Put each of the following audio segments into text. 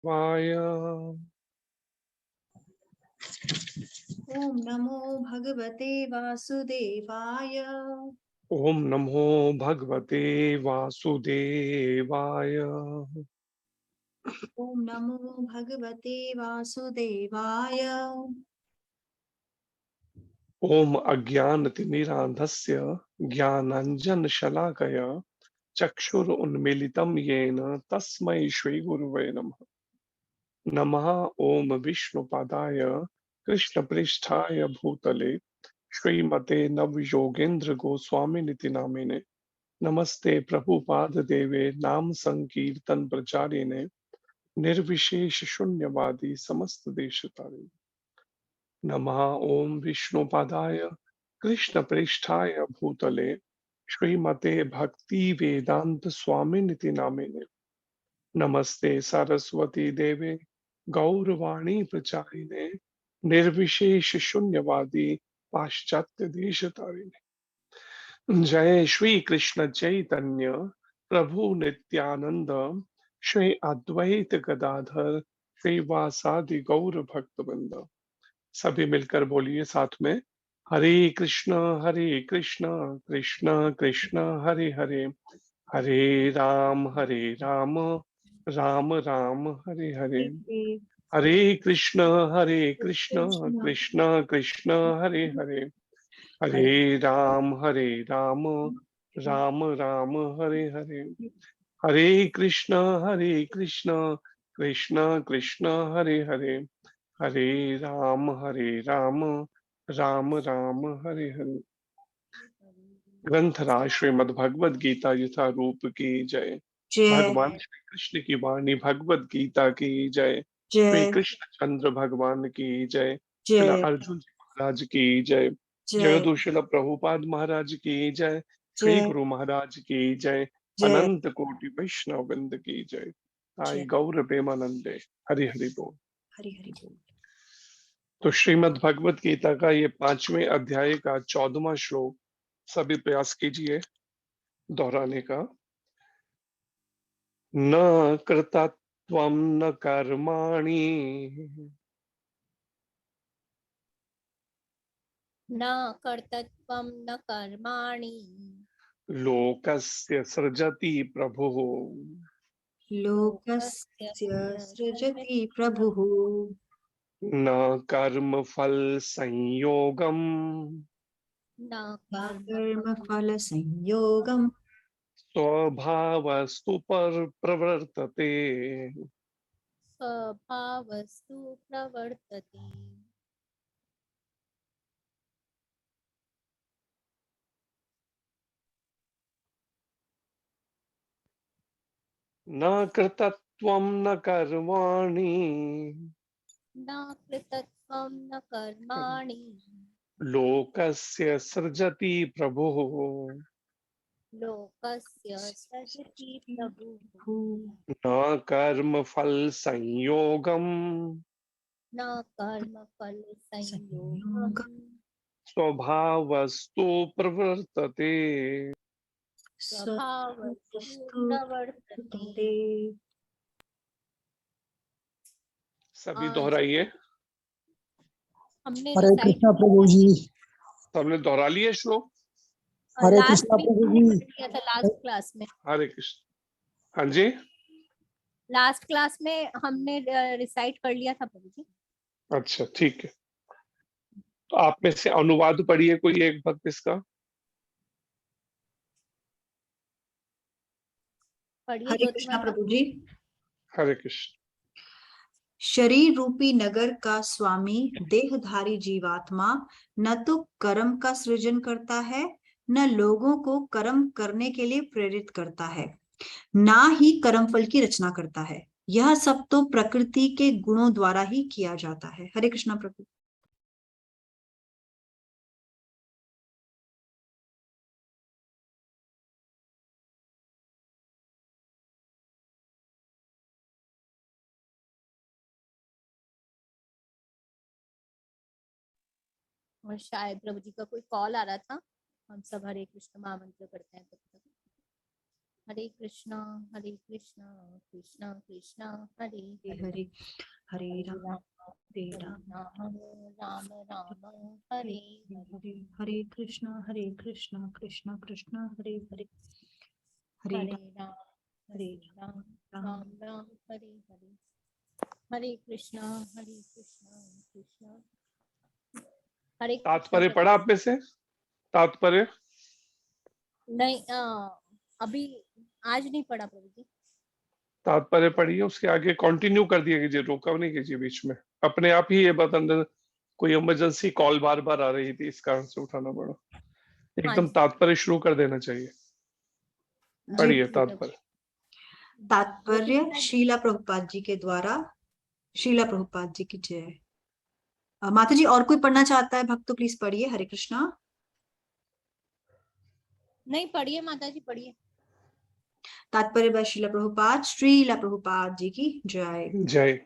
वाय। ओम नमो भगवते वासुदेवाय। ओम नमो भगवते वासुदेवाय। ओम नमो भगवते वासुदेवाय। ओम अज्ञानतिमिरान्धस्य ज्ञानाञ्जनशलाकया चक्षुरुन्मीलितं येन तस्मै श्रीगुरुवे नमः। नमः ओम विष्णुपादाय कृष्णप्रेष्ठाय भूतले श्रीमते नवयोगेन्द्र गोस्वामिनिति नामिने। नमस्ते प्रभुपाद देवे नाम संकीर्तन प्रचारिणे निर्विशेष शून्यवादी समस्त देशतारिणे। नमः ओम विष्णुपादाय कृष्णप्रेष्ठाय भूतले श्रीमते भक्ति वेदांत स्वामिनिति नामिने। नमस्ते सरस्वती देवे गौरवाणी प्रचारिणे निर्विशेष शून्यवादी पाश्चात्य देशतारिणे। जय श्री कृष्ण चैतन्य प्रभु नित्यानंद श्री अद्वैत गदाधर श्रीवासादि गौर भक्तवृंद। सभी मिलकर बोलिए साथ में, हरे कृष्ण कृष्ण कृष्ण हरे हरे, हरे राम राम राम हरे हरे। हरे कृष्ण कृष्ण कृष्ण हरे हरे, हरे राम राम राम हरे हरे। हरे कृष्ण कृष्ण कृष्ण हरे हरे, हरे राम राम राम हरे हरे। ग्रंथराज श्रीमद् भगवद गीता यथा रूप की जय। जय भगवान श्री कृष्ण की वाणी भगवद गीता की जय। श्री जय कृष्ण चंद्र भगवान की जय। श्रील जय अर्जुन जी महाराज की जय। जय जगदोशील प्रभुपाद महाराज की जय। श्री जय गुरु महाराज की जय। जय अनंत कोटि वैष्णव वृंद की जय। जय। आई गौर प्रेमानंदे। हरि हरि बोल। हरि हरि बोल। तो श्रीमद् भगवत गीता का ये 5वें अध्याय का 14वां श्लोक सभी प्रयास कीजिए दोहराने का। न कर्तृत्वं न कर्माणि न कर्तृत्वं न कर्माणि लोकस्य सृजति प्रभुः। लोकस्य लोकस्य सृजति सृजति प्रभुः। प्रभुः। न कर्म फल संयोगम न न कर्म कर्मफलं फल संयोगम स्वभावस्तु पर प्रवर्तते। स्वभावस्तु प्रवर्तते। न कर्तृत्वं न कर्माणि न कृतत्वं न कर्माणि लोकस्य सृजति प्रभुः। लोकस्य सृजति प्रभुः। न कर्म फल संयोगम न कर्मफल संयोगं संयोगम स्वभावस्तु प्रवर्तते। स्वभावस्तु स्वस्तु प्रवर्तते। प्रवर्तते। सभी आज दोहराइए। हमने हरे रिसाइट कृष्णा प्रभु जी। सबने दोहरा लिए श्लोक। हरे लास्ट कृष्णा वीक प्रभु हमने पढ़ जी। लिया था लास्ट क्लास में। हरे कृष्ण। हाँ जी, लास्ट क्लास में हमने रिसाइट कर लिया था प्रभु जी। अच्छा ठीक है। तो आप में से अनुवाद पढ़िए कोई एक भक्त इसका। पढ़िए हरे ज्योति कृष्णा माता। प्रभु जी। हरे कृष्ण। शरीर रूपी नगर का स्वामी देहधारी जीवात्मा न तो कर्म का सृजन करता है, न लोगों को कर्म करने के लिए प्रेरित करता है, ना ही कर्मफल की रचना करता है। यह सब तो प्रकृति के गुणों द्वारा ही किया जाता है। हरे कृष्णा प्रभु। और शायद प्रभु जी का कोई कॉल आ रहा था। हम सब हरे कृष्ण महामंत्र करते हैं तब तक। हरे कृष्णा कृष्णा कृष्णा हरे हरे हरे राम राम हरे राम राम राम राम हरे हरे हरे कृष्णा कृष्णा कृष्णा हरे हरे हरे हरे राम हरे राम राम राम राम हरे हरे हरे कृष्णा कृष्णा हरे कृष्णा तात्पर्य पढ़ा आप में से? तात्पर्य नहीं, अभी आज नहीं पढ़ा प्रभु जी। तात्पर्य पढ़िए, उसके आगे कंटिन्यू कर दिया कीजिए, रोका नहीं कीजिए बीच में। अपने आप ही ये बटन, कोई इमरजेंसी कॉल बार बार आ रही थी, इस कारण से उठाना पड़ा। हाँ एकदम जी तात्पर्य शुरू कर देना चाहिए। जी। पढ़िए तात्पर्य। तात्पर्य शीला प्रभुपाद जी के द्वारा। शीला प्रभुपाद जी की जय। माता जी, और कोई पढ़ना चाहता है भक्त तो प्लीज पढ़िए। हरे कृष्णा। नहीं, पढ़िए माता जी, पढ़िए। तात्पर्य बाय शीला प्रभुपाद। श्रीला प्रभुपाद जी की जय। जय।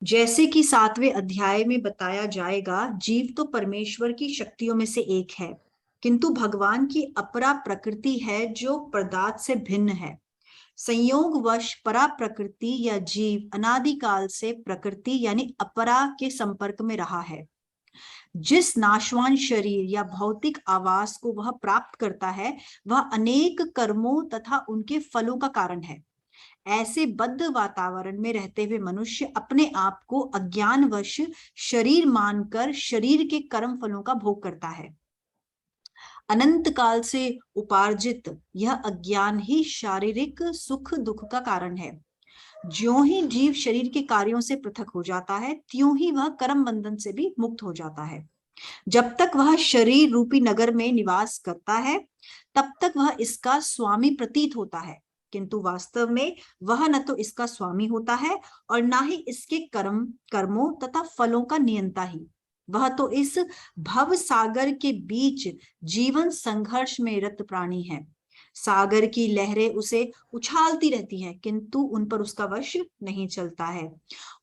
जैसे कि 7वें अध्याय में बताया जाएगा, जीव तो परमेश्वर की शक्तियों में से एक है, किंतु भगवान की अपरा प्रकृति है जो पदार्थ से भिन्न है। संयोगवश परा प्रकृति या जीव अनादिकाल से प्रकृति यानी अपरा के संपर्क में रहा है। जिस नाशवान शरीर या भौतिक आवास को वह प्राप्त करता है, वह अनेक कर्मों तथा उनके फलों का कारण है। ऐसे बद्ध वातावरण में रहते हुए मनुष्य अपने आप को अज्ञानवश शरीर मानकर शरीर के कर्म फलों का भोग करता है। अनंत काल से उपार्जित यह अज्ञान ही शारीरिक सुख दुख का कारण है। ज्यों ही जीव शरीर के कार्यों से पृथक हो जाता है, त्यों ही वह कर्म बंधन से भी मुक्त हो जाता है। जब तक वह शरीर रूपी नगर में निवास करता है, तब तक वह इसका स्वामी प्रतीत होता है, किंतु वास्तव में वह न तो इसका स्वामी होता है और ना ही इसके कर्मों तथा फलों का नियंता ही। वह तो इस भव सागर के बीच जीवन संघर्ष में रत प्राणी है। सागर की लहरें उसे उछालती रहती हैं, किंतु उन पर उसका वश नहीं चलता है।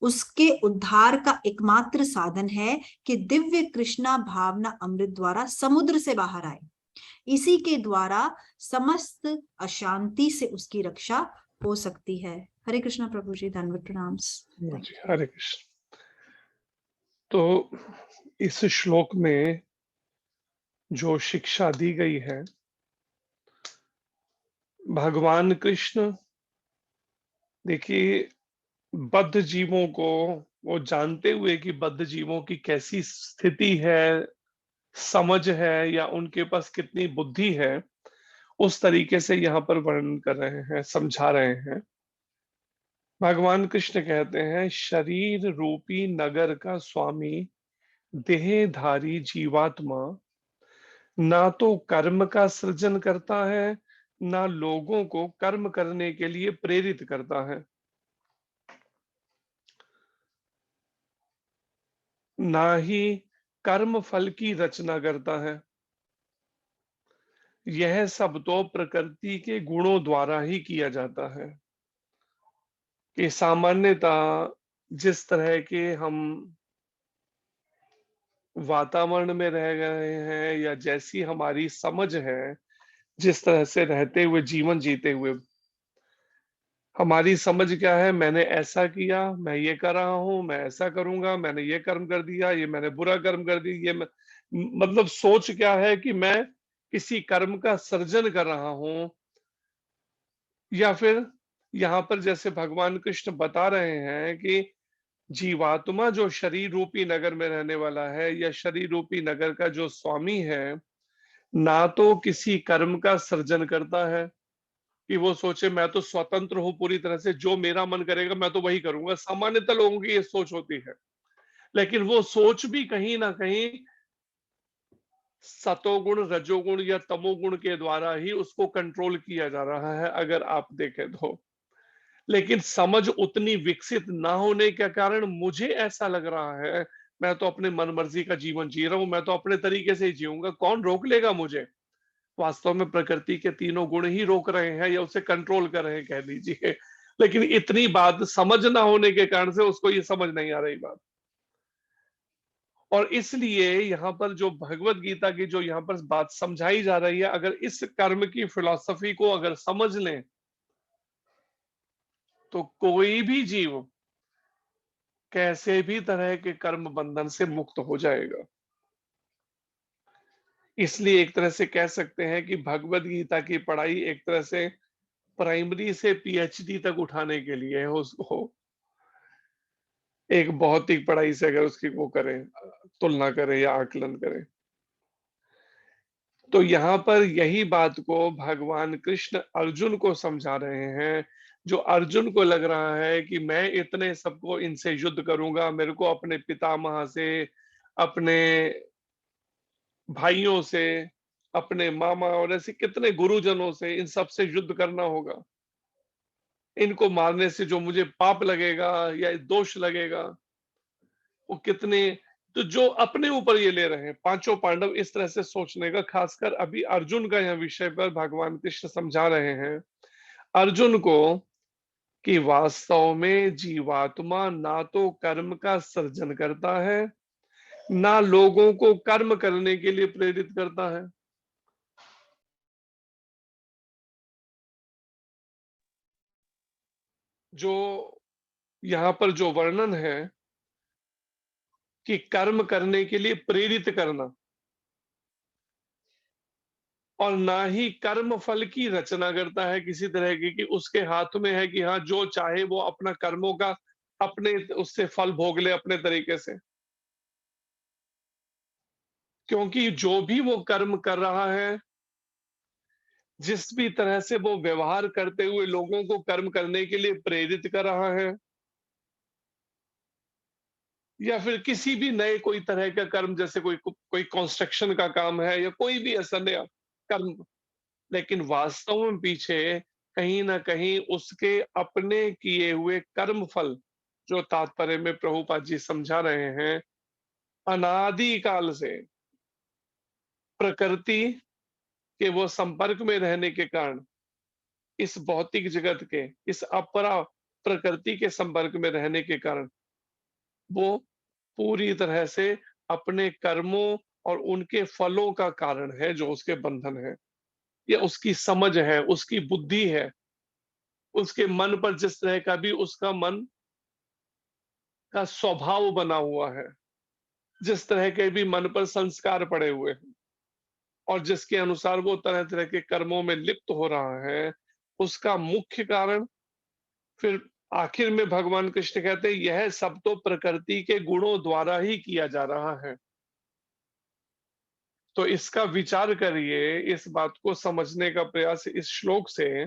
उसके उद्धार का एकमात्र साधन है कि दिव्य कृष्णा भावना अमृत द्वारा समुद्र से बाहर आए। इसी के द्वारा समस्त अशांति से उसकी रक्षा हो सकती है। हरे कृष्णा प्रभु जी, धन्यवाद, प्रणाम। हरे कृष्ण। तो इस श्लोक में जो शिक्षा दी गई है, भगवान कृष्ण, देखिए, बद्ध जीवों को, वो जानते हुए कि बद्ध जीवों की कैसी स्थिति है, समझ है, या उनके पास कितनी बुद्धि है, उस तरीके से यहाँ पर वर्णन कर रहे हैं, समझा रहे हैं। भगवान कृष्ण कहते हैं, शरीर रूपी नगर का स्वामी देहधारी जीवात्मा ना तो कर्म का सृजन करता है, ना लोगों को कर्म करने के लिए प्रेरित करता है, ना ही कर्म फल की रचना करता है। यह सब तो प्रकृति के गुणों द्वारा ही किया जाता है। कि सामान्यतः जिस तरह के हम वातावरण में रह गए हैं, या जैसी हमारी समझ है, जिस तरह से रहते हुए जीवन जीते हुए, हमारी समझ क्या है, मैंने ऐसा किया, मैं ये कर रहा हूं, मैं ऐसा करूंगा, मैंने ये कर्म कर दिया, ये मैंने बुरा कर्म कर दिया, मतलब सोच क्या है कि मैं किसी कर्म का सर्जन कर रहा हूं। या फिर यहाँ पर जैसे भगवान कृष्ण बता रहे हैं कि जीवात्मा जो शरीर रूपी नगर में रहने वाला है, या शरीर रूपी नगर का जो स्वामी है, ना तो किसी कर्म का सर्जन करता है कि वो सोचे मैं तो स्वतंत्र हूं पूरी तरह से, जो मेरा मन करेगा मैं तो वही करूंगा। सामान्यतः लोगों की ये सोच होती है, लेकिन वो सोच भी कहीं ना कहीं सतोगुण, रजोगुण या तमोगुण के द्वारा ही उसको कंट्रोल किया जा रहा है, अगर आप देखें तो। लेकिन समझ उतनी विकसित ना होने के कारण मुझे ऐसा लग रहा है, मैं तो अपने मन मर्जी का जीवन जी रहा हूं, मैं तो अपने तरीके से ही जीऊंगा, कौन रोक लेगा मुझे। वास्तव में प्रकृति के तीनों गुण ही रोक रहे हैं, या उसे कंट्रोल कर रहे हैं, कह लीजिए। लेकिन इतनी बात समझ ना होने के कारण से उसको ये समझ नहीं आ रही बात। और इसलिए यहाँ पर जो भगवत गीता की जो यहाँ पर बात समझाई जा रही है, अगर इस कर्म की फिलॉसफी को अगर समझ लें तो कोई भी जीव कैसे भी तरह के कर्म बंधन से मुक्त हो जाएगा। इसलिए एक तरह से कह सकते हैं कि भगवत गीता की पढ़ाई एक तरह से प्राइमरी से पीएचडी तक उठाने के लिए है उसको, एक भौतिक पढ़ाई से अगर उसकी वो करें, तुलना करें या आकलन करें। तो यहाँ पर यही बात को भगवान कृष्ण अर्जुन को समझा रहे हैं। जो अर्जुन को लग रहा है कि मैं इतने सबको इनसे युद्ध करूंगा, मेरे को अपने पितामह से, अपने भाइयों से, अपने मामा और ऐसे कितने गुरुजनों से, इन सब से युद्ध करना होगा, इनको मारने से जो मुझे पाप लगेगा या दोष लगेगा वो कितने, तो जो अपने ऊपर ये ले रहे हैं पांचों पांडव, इस तरह से सोचने का, खासकर अभी अर्जुन का यह विषय पर भगवान कृष्ण समझा रहे हैं अर्जुन को कि वास्तव में जीवात्मा ना तो कर्म का सर्जन करता है, ना लोगों को कर्म करने के लिए प्रेरित करता है। जो यहाँ पर जो वर्णन है कि कर्म करने के लिए प्रेरित करना, और ना ही कर्म फल की रचना करता है किसी तरह की, कि उसके हाथ में है कि हाँ जो चाहे वो अपना कर्मों का अपने उससे फल भोग ले अपने तरीके से। क्योंकि जो भी वो कर्म कर रहा है, जिस भी तरह से वो व्यवहार करते हुए लोगों को कर्म करने के लिए प्रेरित कर रहा है, या फिर किसी भी नए कोई तरह का कर्म, जैसे कोई कोई कंस्ट्रक्शन का काम है या कोई भी ऐसा नया कर्म, लेकिन वास्तव में पीछे कहीं ना कहीं उसके अपने किए हुए कर्म फल, जो तात्पर्य में प्रभुपाद जी समझा रहे हैं, अनादि काल से प्रकृति के वो संपर्क में रहने के कारण, इस भौतिक जगत के इस अपरा प्रकृति के संपर्क में रहने के कारण वो पूरी तरह से अपने कर्मों और उनके फलों का कारण है, जो उसके बंधन है, या उसकी समझ है, उसकी बुद्धि है, उसके मन पर जिस तरह का भी उसका मन का स्वभाव बना हुआ है, जिस तरह के भी मन पर संस्कार पड़े हुए हैं, और जिसके अनुसार वो तरह तरह के कर्मों में लिप्त हो रहा है, उसका मुख्य कारण फिर आखिर में भगवान कृष्ण कहते हैं यह सब तो प्रकृति के गुणों द्वारा ही किया जा रहा है। तो इसका विचार करिए, इस बात को समझने का प्रयास इस श्लोक से,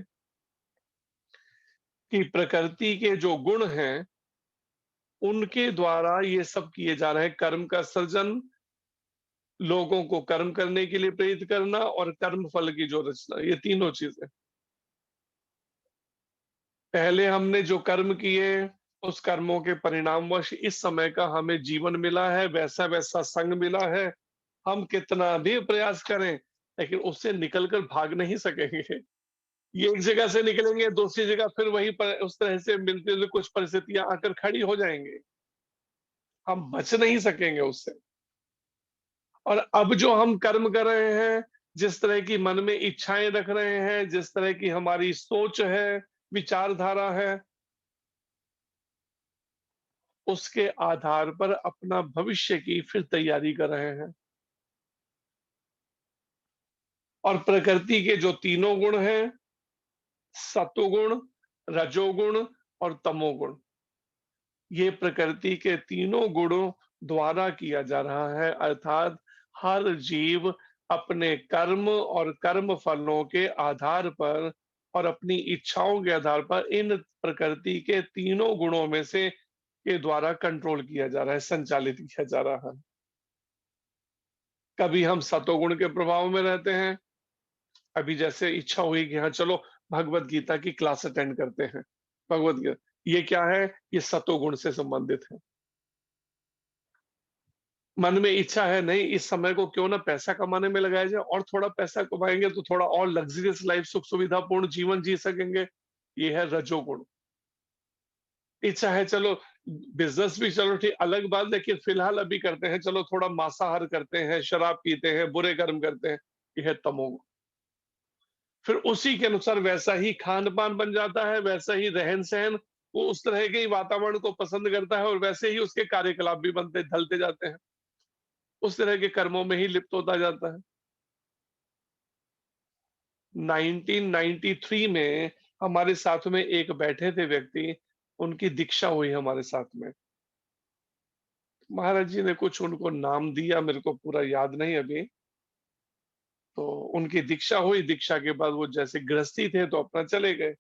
कि प्रकृति के जो गुण हैं उनके द्वारा ये सब किए जा रहे हैं, कर्म का सृजन, लोगों को कर्म करने के लिए प्रेरित करना, और कर्म फल की जो रचना, ये तीनों चीजें। पहले हमने जो कर्म किए, उस कर्मों के परिणामवश इस समय का हमें जीवन मिला है, वैसा वैसा संग मिला है। हम कितना भी प्रयास करें लेकिन उससे निकलकर भाग नहीं सकेंगे। ये एक जगह से निकलेंगे, दूसरी जगह फिर वही पर उस तरह से मिलते जुलते कुछ परिस्थितियां आकर खड़ी हो जाएंगे, हम बच नहीं सकेंगे उससे। और अब जो हम कर्म कर रहे हैं, जिस तरह की मन में इच्छाएं रख रहे हैं, जिस तरह की हमारी सोच है, विचारधारा है, उसके आधार पर अपना भविष्य की फिर तैयारी कर रहे हैं। और प्रकृति के जो तीनों गुण हैं, सतोगुण, रजोगुण और तमोगुण, ये प्रकृति के तीनों गुणों द्वारा किया जा रहा है। अर्थात हर जीव अपने कर्म और कर्म फलों के आधार पर और अपनी इच्छाओं के आधार पर इन प्रकृति के तीनों गुणों में से के द्वारा कंट्रोल किया जा रहा है, संचालित किया जा रहा है। कभी हम सतोगुण के प्रभाव में रहते हैं, अभी जैसे इच्छा हुई कि हाँ चलो भगवत गीता की क्लास अटेंड करते हैं। भगवत गीता ये क्या है, ये सतोगुण से संबंधित है। मन में इच्छा है, नहीं इस समय को क्यों ना पैसा कमाने में लगाया जाए, और थोड़ा पैसा कमाएंगे तो थोड़ा और लग्जरियस लाइफ, सुख सुविधापूर्ण जीवन जी सकेंगे, ये है रजोगुण। इच्छा है चलो बिजनेस भी चलो ठीक अलग बात, लेकिन फिलहाल अभी करते हैं, चलो थोड़ा मांसाहार करते हैं, शराब पीते हैं, बुरे कर्म करते हैं, यह है तमोगुण। फिर उसी के अनुसार वैसा ही खान-पान बन जाता है, वैसा ही रहन-सहन, वो उस तरह के ही वातावरण को पसंद करता है और वैसे ही उसके कार्यकलाप भी बनते ढलते जाते हैं। उस तरह के कर्मों में ही लिप्त होता जाता है। 1993 में हमारे साथ में एक बैठे थे व्यक्ति, उनकी दीक्षा हुई हमारे साथ में। महाराज जी ने कुछ उनको नाम दिया, मेरे को पूरा याद नहीं अभी। तो उनकी दीक्षा हुई, दीक्षा के बाद वो जैसे गृहस्थी थे तो अपना चले गए,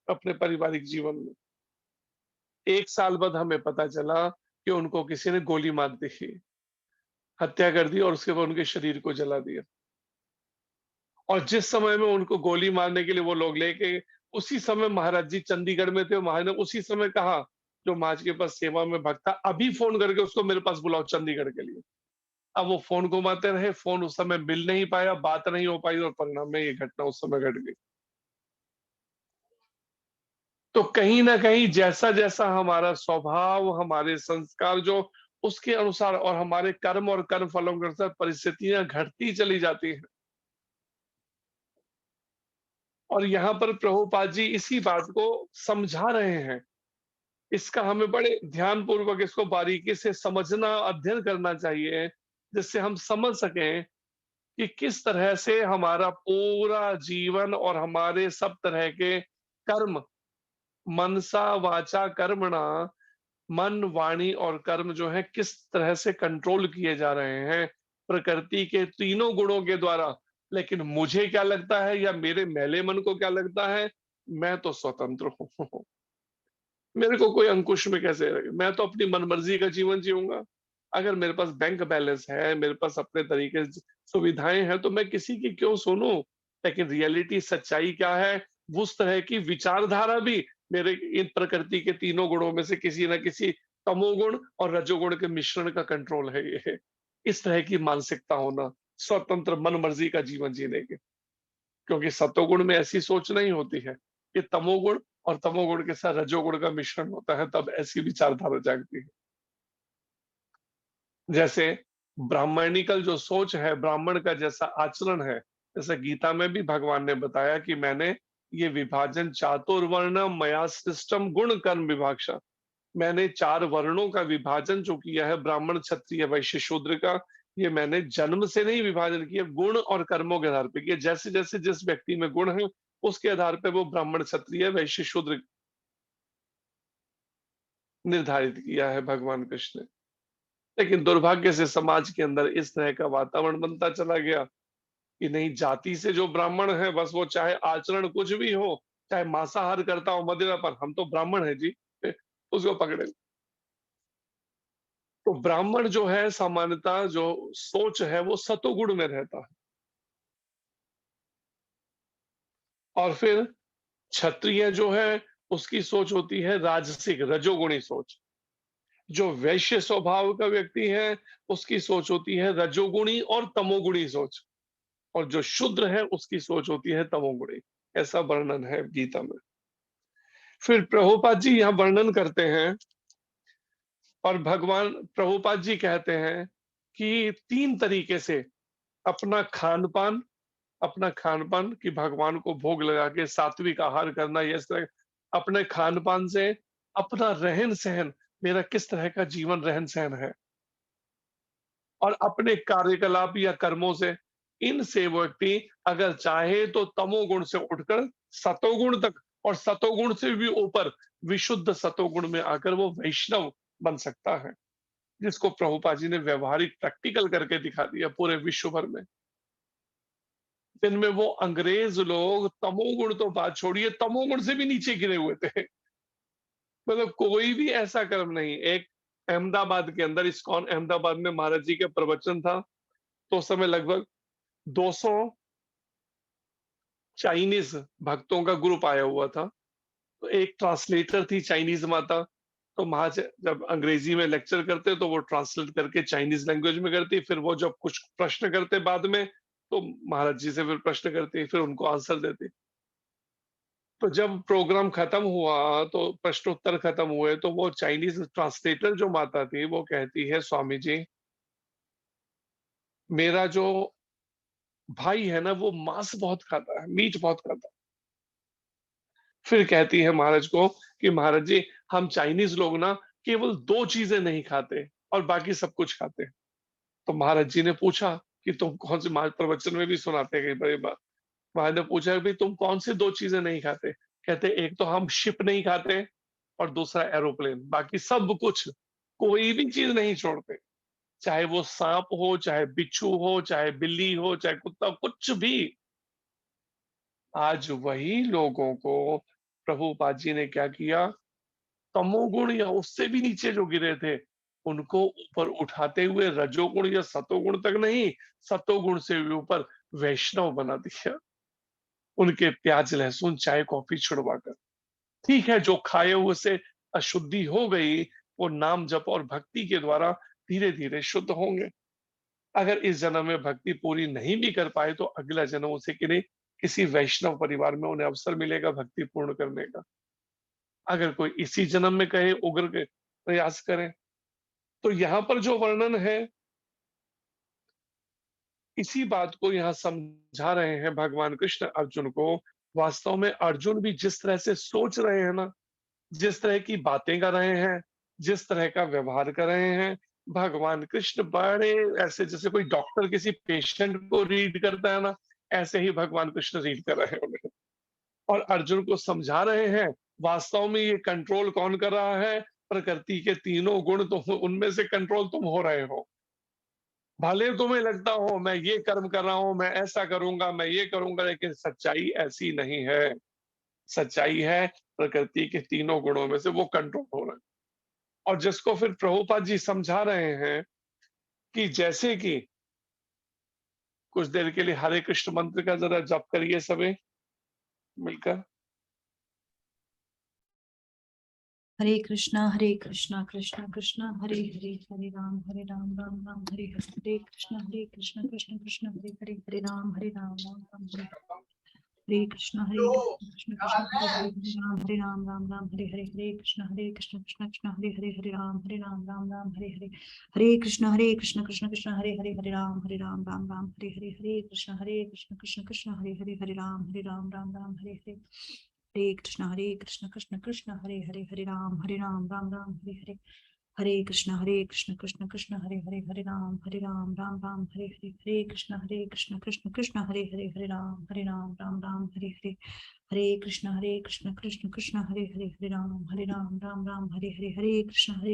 अपने पारिवारिक जीवन में। 1 साल बाद हमें पता चला कि उनको किसी ने गोली मार दी, हत्या कर दी और उसके बाद उनके शरीर को जला दिया। और जिस समय में उनको गोली मारने के लिए वो लोग लेके, उसी समय महाराज जी चंडीगढ़ में थे। महाराज ने उसी समय कहा, जो महाराज के पास सेवा में भक्त था, अभी फ़ोन करके उसको मेरे पास बुलाओ चंडीगढ़ के लिए। अब वो फ़ोन घुमाते रहे, फ़ोन उस समय मिल नहीं पाया, बात नहीं हो पाई और परिणाम में ये घटना उस समय घट गई। तो कहीं न कहीं जैसा-जैसा हमारा स्वभाव, हमारे संस्कार जो उसके अनुसार और हमारे कर्म और कर्म फलों के अनुसार परिस्थितियाँ घटती चली जाती हैं। और यहाँ पर प्रभुपाद जी इसी बात को समझा रहे हैं। इसका हमें बड़े ध्यानपूर्वक इसको बारीकी से समझना, अध्ययन करना चाहिए, जिससे हम समझ सकें कि किस तरह से हमारा पूरा जीवन और हमारे सब तरह के कर्म, मनसा वाचा कर्मणा, मन, वाणी और कर्म जो है किस तरह से कंट्रोल किए जा रहे हैं, प्रकृति के तीनों गुणों के द्वारा। लेकिन मुझे क्या लगता है या मेरे मैले मन को क्या लगता है, मैं तो स्वतंत्र हूँ। मेरे को कोई अंकुश में कैसे रखे? मैं तो अपनी मनमर्जी का जीवन जीऊँगा। अगर मेरे पास बैंक बैलेंस है, मेरे पास अपने तरीके से सुविधाएँ हैं, तो मैं किसी की क्यों सुनूँ? लेकिन रियलिटी सच्चाई क्या है? उस तरह की विचारधारा भी मेरे इन प्रकृति के तीनों गुणों में से किसी न किसी तमोगुण और रजोगुण के मिश्रण का कंट्रोल है ये। इस तरह की मानसिकता होना, स्वतंत्र मनमर्जी का जीवन जीने की। क्योंकि सतोगुण में ऐसी सोच नहीं होती है कि तमोगुण और तमोगुण के साथ रजोगुण का मिश्रण होता है, तब ऐसी विचारधारा जागती है। जैसे ब्राह्मणिकल जो सोच है, ब्राह्मण का जैसा आचरण है, जैसे गीता में भी भगवान ने बताया कि मैंने ये विभाजन चातुर्वर्ण मया सृष्टम गुण कर्म विभागशः, मैंने 4 वर्णों का विभाजन जो किया है, ब्राह्मण क्षत्रिय वैश्य शूद्र का, ये मैंने जन्म से नहीं विभाजन किया, गुण और कर्मों के आधार पे किया। जैसे जैसे जिस व्यक्ति में गुण है, उसके आधार पे वो ब्राह्मण क्षत्रिय वैश्य शूद्र निर्धारित किया है भगवान कृष्ण ने। लेकिन दुर्भाग्य से समाज के अंदर इस तरह का वातावरण बनता चला गया कि नहीं, जाति से जो ब्राह्मण है, बस वो चाहे आचरण कुछ भी हो, चाहे मांसाहार करता हो, मदिरा पर, हम तो ब्राह्मण है जी, उसको पकड़े। तो ब्राह्मण जो है सामान्यतः जो सोच है वो सतोगुण में रहता है। और फिर क्षत्रिय जो है उसकी सोच होती है राजसिक रजोगुणी सोच। जो वैश्य स्वभाव का व्यक्ति है उसकी सोच होती है रजोगुणी और तमोगुणी सोच। और जो शूद्र है उसकी सोच होती है तमोगुणी। ऐसा वर्णन है गीता में। फिर प्रभुपाद जी यहाँ वर्णन करते हैं और भगवान प्रभुपाद जी कहते हैं कि 3 तरीके से अपना खान-पान कि भगवान को भोग लगा के सात्विक आहार करना, ये इस तरह अपने खान-पान से, अपना रहन-सहन, मेरा किस तरह का जीवन रहन-सहन है, और अपने कार्यकलाप या कर्मों से, इनसे वो व्यक्ति अगर चाहे तो तमोगुण से उठकर सतोगुण तक, और सतोगुण से भी ऊपर विशुद्ध सतोगुण में आकर वो वैष्णव बन सकता है, जिसको प्रभुपाद जी ने व्यवहारिक प्रैक्टिकल करके दिखा दिया पूरे विश्व भर में। जिनमें वो अंग्रेज लोग तमोगुण तो बात छोड़िए, तमोगुण से भी नीचे गिरे हुए थे। मतलब कोई भी ऐसा कर्म नहीं। एक अहमदाबाद के अंदर, इस्कॉन अहमदाबाद में महाराज जी का प्रवचन था, तो उस समय लगभग 200 चाइनीज भक्तों का ग्रुप आया हुआ था। तो एक ट्रांसलेटर थी चाइनीज माता, तो महाराज जब अंग्रेजी में लेक्चर करते तो वो ट्रांसलेट करके चाइनीज लैंग्वेज में करती, फिर वो जब कुछ प्रश्न करते बाद में, तो महाराज जी से फिर प्रश्न करती, फिर उनको आंसर देती। तो जब प्रोग्राम खत्म हुआ, तो प्रश्नोत्तर खत्म हुए, तो वो चाइनीज ट्रांसलेटर जो माता थी, वो कहती है, स्वामी जी, मेरा जो भाई है ना, वो मांस बहुत खाता है, मीट बहुत खाता है। फिर कहती है महाराज को कि महाराज जी, हम चाइनीज लोग ना केवल 2 चीजें नहीं खाते और बाकी सब कुछ खाते हैं। तो महाराज जी ने पूछा कि तुम कौन से, प्रवचन में भी सुनाते हैं कई बार ये बात। महाराज ने पूछा भी, तुम कौन सी 2 चीजें नहीं खाते? कहते, एक तो हम शिप नहीं खाते और दूसरा एरोप्लेन, बाकी सब कुछ, कोई भी चीज नहीं छोड़ते। चाहे वो सांप हो, चाहे बिच्छू हो, चाहे बिल्ली हो, चाहे कुत्ता, कुछ भी। आज वही लोगों को प्रभुपाद जी ने क्या किया, तमोगुण या उससे भी नीचे जो गिरे थे, उनको ऊपर उठाते हुए रजोगुण या सतोगुण तक नहीं, सतोगुण से भी ऊपर वैष्णव बना दिया। उनके प्याज लहसुन चाय कॉफी छुड़वाकर। ठीक है, जो खाए हुए से अशुद्धि हो गई, वो नाम जप और भक्ति के द्वारा धीरे धीरे शुद्ध होंगे। अगर इस जन्म में भक्ति पूरी नहीं भी कर पाए, तो अगला जन्म उसे किसी वैष्णव परिवार में उन्हें अवसर मिलेगा भक्ति पूर्ण करने का। अगर कोई इसी जन्म में कहे उग्र के प्रयास करें। तो यहाँ पर जो वर्णन है, इसी बात को यहाँ समझा रहे हैं भगवान कृष्ण अर्जुन को। वास्तव में अर्जुन भी जिस तरह से सोच रहे हैं ना, जिस तरह की बातें कर रहे हैं, जिस तरह का व्यवहार कर रहे हैं, भगवान कृष्ण बड़े ऐसे, जैसे कोई डॉक्टर किसी पेशेंट को रीड करता है ना, ऐसे ही भगवान कृष्ण रीड कर रहे हैं उन्हें। और अर्जुन को समझा रहे हैं, वास्तव में ये कंट्रोल कौन कर रहा है? प्रकृति के तीनों गुण, तो उनमें से कंट्रोल तुम हो रहे हो। भले तुम्हें लगता हो मैं ये कर्म कर रहा हूं, मैं ऐसा करूंगा, मैं ये करूंगा, लेकिन सच्चाई ऐसी नहीं है। सच्चाई है, प्रकृति के तीनों गुणों में से वो कंट्रोल हो रहा है। और जिसको फिर प्रभुपाद जी समझा रहे हैं कि जैसे कि कुछ देर के लिए हरे कृष्ण मंत्र का जरा जप करिए सभी मिलकर। हरे कृष्णा कृष्ण कृष्ण हरे हरे, हरे राम राम राम हरे हरे कृष्णा कृष्ण कृष्ण हरे हरे, हरे राम राम राम हरे कृष्ण कृष्ण कृष्ण हरे राम राम राम हरे हरे, हरे कृष्ण कृष्ण हरे राम राम हरे हरे कृष्ण कृष्ण कृष्ण हरे राम राम राम हरे कृष्ण कृष्ण हरे राम राम हरे कृष्ण कृष्ण हरे राम राम हरे कृष्ण कृष्ण हरे राम राम हरे कृष्ण कृष्ण हरे राम राम हरे कृष्ण कृष्ण हरे राम राम हरे कृष्ण कृष्ण हरे राम राम हरे कृष्ण कृष्ण कृष्ण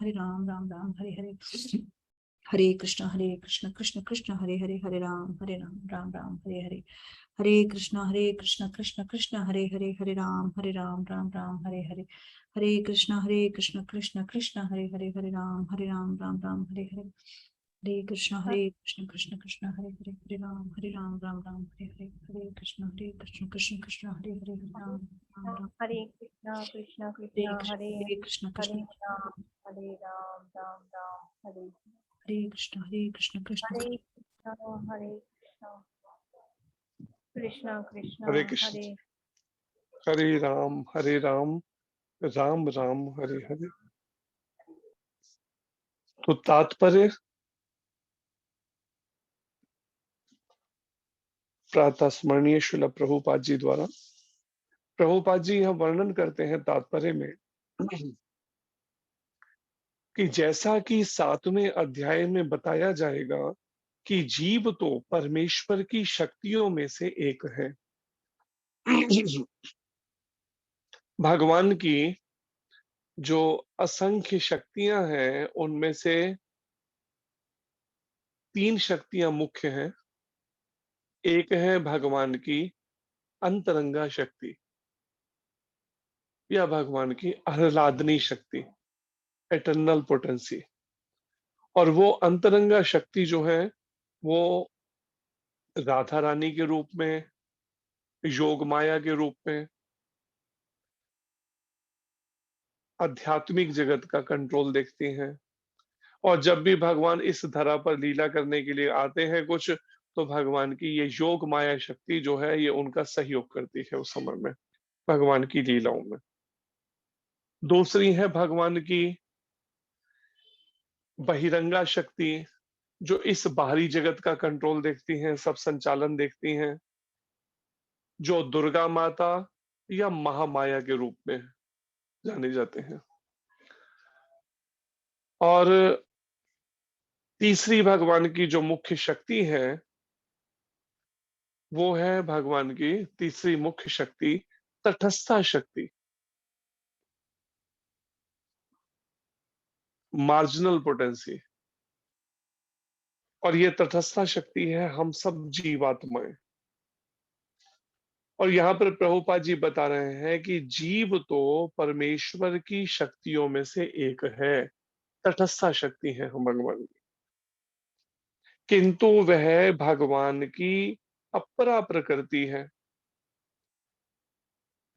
हरे राम राम हरे कृष्ण कृष्ण हरे राम राम राम हरे कृष्ण कृष्ण हरे राम राम हरे कृष्ण कृष्ण कृष्ण हरे राम राम हरे कृष्ण कृष्ण कृष्ण हरे राम राम हरे कृष्ण कृष्ण कृष्ण हरे राम हरे कृष्णा कृष्णा हरे कृष्णा हरे कृष्ण हरे कृष्ण हरे राम राम राम हरे हरे कृष्ण कृष्ण हरे कृष्णा हरे कृष्णा कृष्णा कृष्णा हरे कृष्ण, हरे हरे राम राम राम हरे हरे। तो तात्पर्य, प्रातः स्मरणीय श्रील प्रभुपाद जी द्वारा। प्रभुपाद जी यह वर्णन करते हैं तात्पर्य में कि जैसा कि 7वें अध्याय में बताया जाएगा कि जीव तो परमेश्वर की शक्तियों में से एक है। भगवान की जो असंख्य शक्तियां हैं, उनमें से 3 शक्तियां मुख्य हैं। एक है भगवान की अंतरंगा शक्ति या भगवान की आह्लादनी शक्ति, एटर्नल पोटेंसी। और वो अंतरंगा शक्ति जो है, वो राधा रानी के रूप में, योग माया के रूप में, आध्यात्मिक जगत का कंट्रोल देखती हैं। और जब भी भगवान इस धरा पर लीला करने के लिए आते हैं कुछ, तो भगवान की ये योग माया शक्ति जो है ये उनका सहयोग करती है उस समय में, भगवान की लीलाओं में। दूसरी है भगवान की बहिरंगा शक्ति, जो इस बाहरी जगत का कंट्रोल देखती हैं, सब संचालन देखती हैं, जो दुर्गा माता या महामाया के रूप में जाने जाते हैं। और तीसरी भगवान की जो मुख्य शक्ति है, वो है भगवान की तीसरी मुख्य शक्ति तटस्था शक्ति, मार्जिनल पोटेंसी। और ये तटस्था शक्ति है हम सब जीवात्माएं। और यहाँ पर प्रभुपाद जी बता रहे हैं कि जीव तो परमेश्वर की शक्तियों में से एक है, तटस्था शक्ति है हम भगवान की, किंतु वह भगवान की अपरा प्रकृति है,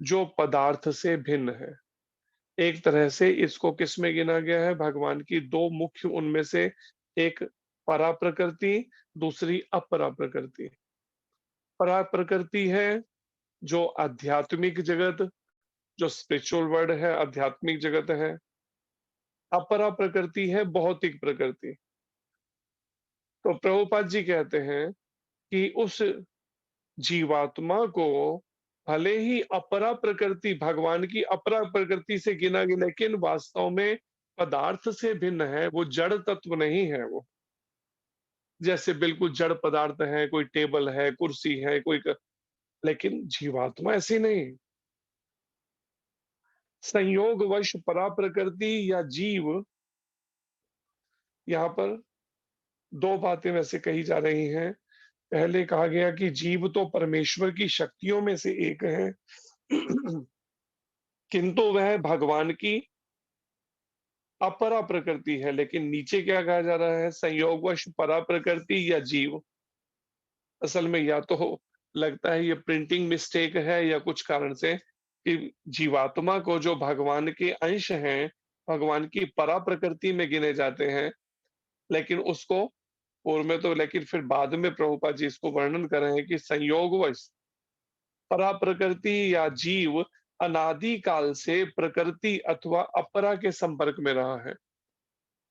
जो पदार्थ से भिन्न है। एक तरह से इसको किसमें गिना गया है, भगवान की दो मुख्य, उनमें से एक परा प्रकृति, दूसरी अपरा प्रकृति। परा प्रकृति है जो आध्यात्मिक जगत, जो स्पिरिचुअल वर्ल्ड है, आध्यात्मिक जगत है। अपरा प्रकृति है भौतिक प्रकृति। तो प्रभुपाद जी कहते हैं कि उस जीवात्मा को भले ही अपरा प्रकृति, भगवान की अपरा प्रकृति से गिना गया, लेकिन वास्तव में पदार्थ से भिन्न है, वो जड़ तत्व नहीं है। वो जैसे बिल्कुल जड़ पदार्थ है, कोई टेबल है, कुर्सी है, लेकिन जीवात्मा ऐसी नहीं। संयोगवश परा प्रकृति या जीव, यहाँ पर दो बातें वैसे कही जा रही हैं। पहले कहा गया कि जीव तो परमेश्वर की शक्तियों में से एक है, किंतु वह भगवान की अपरा प्रकृति है। लेकिन नीचे क्या कहा जा रहा है, संयोगवश परा प्रकृति या जीव। असल में या तो लगता है ये प्रिंटिंग मिस्टेक है या कुछ कारण से कि जीवात्मा को जो भगवान के अंश हैं, भगवान की परा प्रकृति में गिने जाते हैं, लेकिन उसको पूर्व में तो, लेकिन फिर बाद में प्रभुपाद जी इसको वर्णन कर रहे हैं कि संयोगवश परा प्रकृति या जीव अनादि काल से प्रकृति अथवा अपरा के संपर्क में रहा है।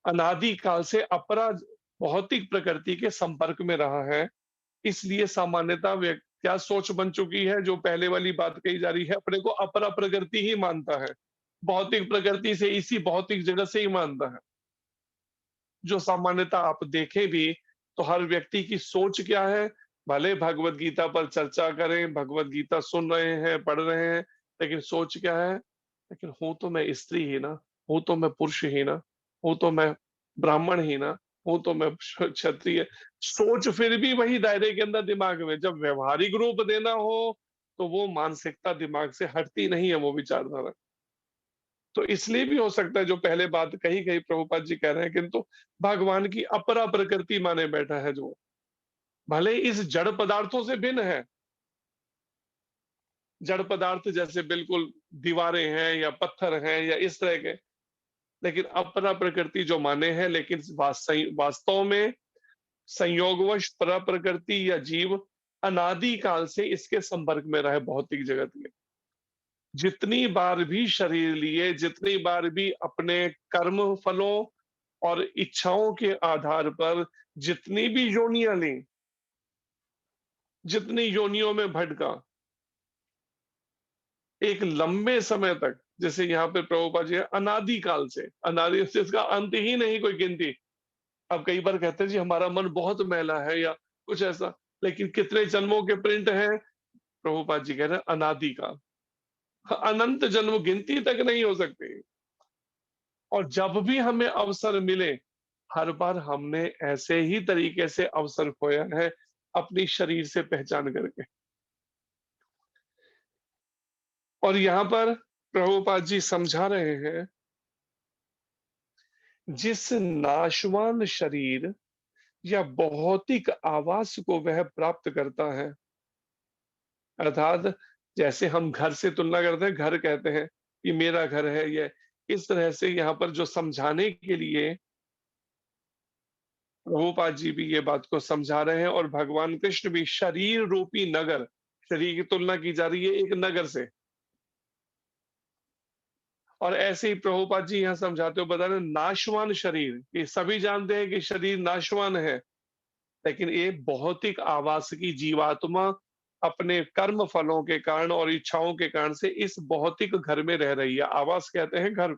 अनादि काल से अपरा भौतिक प्रकृति के संपर्क में रहा है। इसलिए सामान्यता क्या सोच बन चुकी है, जो पहले वाली बात कही जा रही है, अपने को अपरा प्रकृति ही मानता है, भौतिक प्रकृति से, इसी भौतिक जगत से ही मानता है। जो सामान्यता आप देखें भी तो हर व्यक्ति की सोच क्या है, भले भगवत गीता पर चर्चा करें, भगवत गीता सुन रहे हैं, पढ़ रहे हैं, लेकिन सोच क्या है, लेकिन हूं तो मैं स्त्री ही ना, हूं तो मैं पुरुष ही ना, हूं तो मैं ब्राह्मण ही ना, हूं तो मैं क्षत्रिय। सोच फिर भी वही दायरे के अंदर दिमाग में, जब व्यवहारिक रूप देना हो तो वो मानसिकता दिमाग से हटती नहीं है, वो विचारधारा। तो इसलिए भी हो सकता है जो पहले बात कही गई, प्रभुपाद जी कह रहे हैं, किंतु भगवान की अपरा प्रकृति माने बैठा है, जो भले इस जड़ पदार्थों से भिन्न है। जड़ पदार्थ जैसे बिल्कुल दीवारें हैं या पत्थर हैं या इस तरह के, लेकिन अपरा प्रकृति जो माने हैं, लेकिन वास्तव में संयोगवश परा प्रकृति या जीव अनादि काल से इसके संपर्क में रहे भौतिक जगत में। जितनी बार भी शरीर लिए, जितनी बार भी अपने कर्म फलों और इच्छाओं के आधार पर जितनी भी योनियां ली, जितनी योनियों में भटका, एक लंबे समय तक, जैसे यहाँ पे प्रभुपाद जी अनादि काल से, अनादि से इसका अंत ही नहीं कोई गिनती। अब कई बार कहते हैं जी हमारा मन बहुत मैला है या कुछ ऐसा, लेकिन कितने जन्मों के प्रिंट है, प्रभुपाद जी कह रहे हैं अनादि काल, अनंत जन्म गिनती तक नहीं हो सकती। और जब भी हमें अवसर मिले, हर बार हमने ऐसे ही तरीके से अवसर खोया है, अपनी शरीर से पहचान करके। और यहाँ पर प्रभुपाद जी समझा रहे हैं, जिस नाशवान शरीर या भौतिक आवास को वह प्राप्त करता है, अर्थात जैसे हम घर से तुलना करते हैं, घर कहते हैं ये मेरा घर है, ये इस तरह से यहाँ पर जो समझाने के लिए प्रभुपाद जी भी ये बात को समझा रहे हैं और भगवान कृष्ण भी शरीर रूपी नगर, शरीर की तुलना की जा रही है एक नगर से। और ऐसे ही प्रभुपाद जी यहाँ समझाते हुए बता रहे हैं नाशवान शरीर, ये सभी जानते हैं कि शरीर नाशवान है, लेकिन ये भौतिक आवास की जीवात्मा अपने कर्म फलों के कारण और इच्छाओं के कारण से इस भौतिक घर में रह रही है। आवास कहते हैं घर,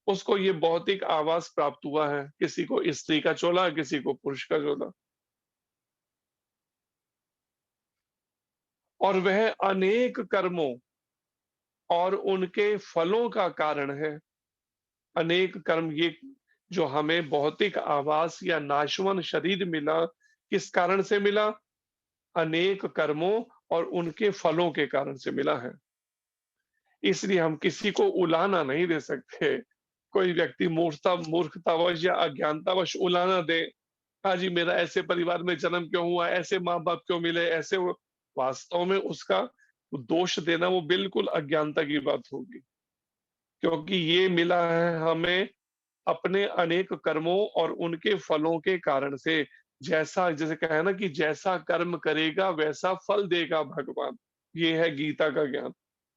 उसको ये भौतिक आवास प्राप्त हुआ है, किसी को स्त्री का चोला, किसी को पुरुष का चोला, और वह अनेक कर्मों और उनके फलों का कारण है। अनेक कर्म, ये जो हमें भौतिक आवास या नाशवान शरीर मिला, किस कारण से मिला? अनेक कर्मों और उनके फलों के कारण से मिला है। इसलिए हम किसी को उलाहना नहीं दे सकते। कोई व्यक्ति मूर्खतावश या अज्ञानतावश उलाहना दे, हाँ जी, मेरा ऐसे परिवार में जन्म क्यों हुआ, ऐसे माँ-बाप क्यों मिले, ऐसे वो, वास्तव में उसका दोष देना वो बिल्कुल अज्ञानता की बात होगी। क्योंकि ये मिला है हमें अपने अनेक कर्मों और उनके फलों के कारण से। जैसा, जैसे कहा है ना कि जैसा कर्म करेगा वैसा फल देगा भगवान, ये है गीता का ज्ञान।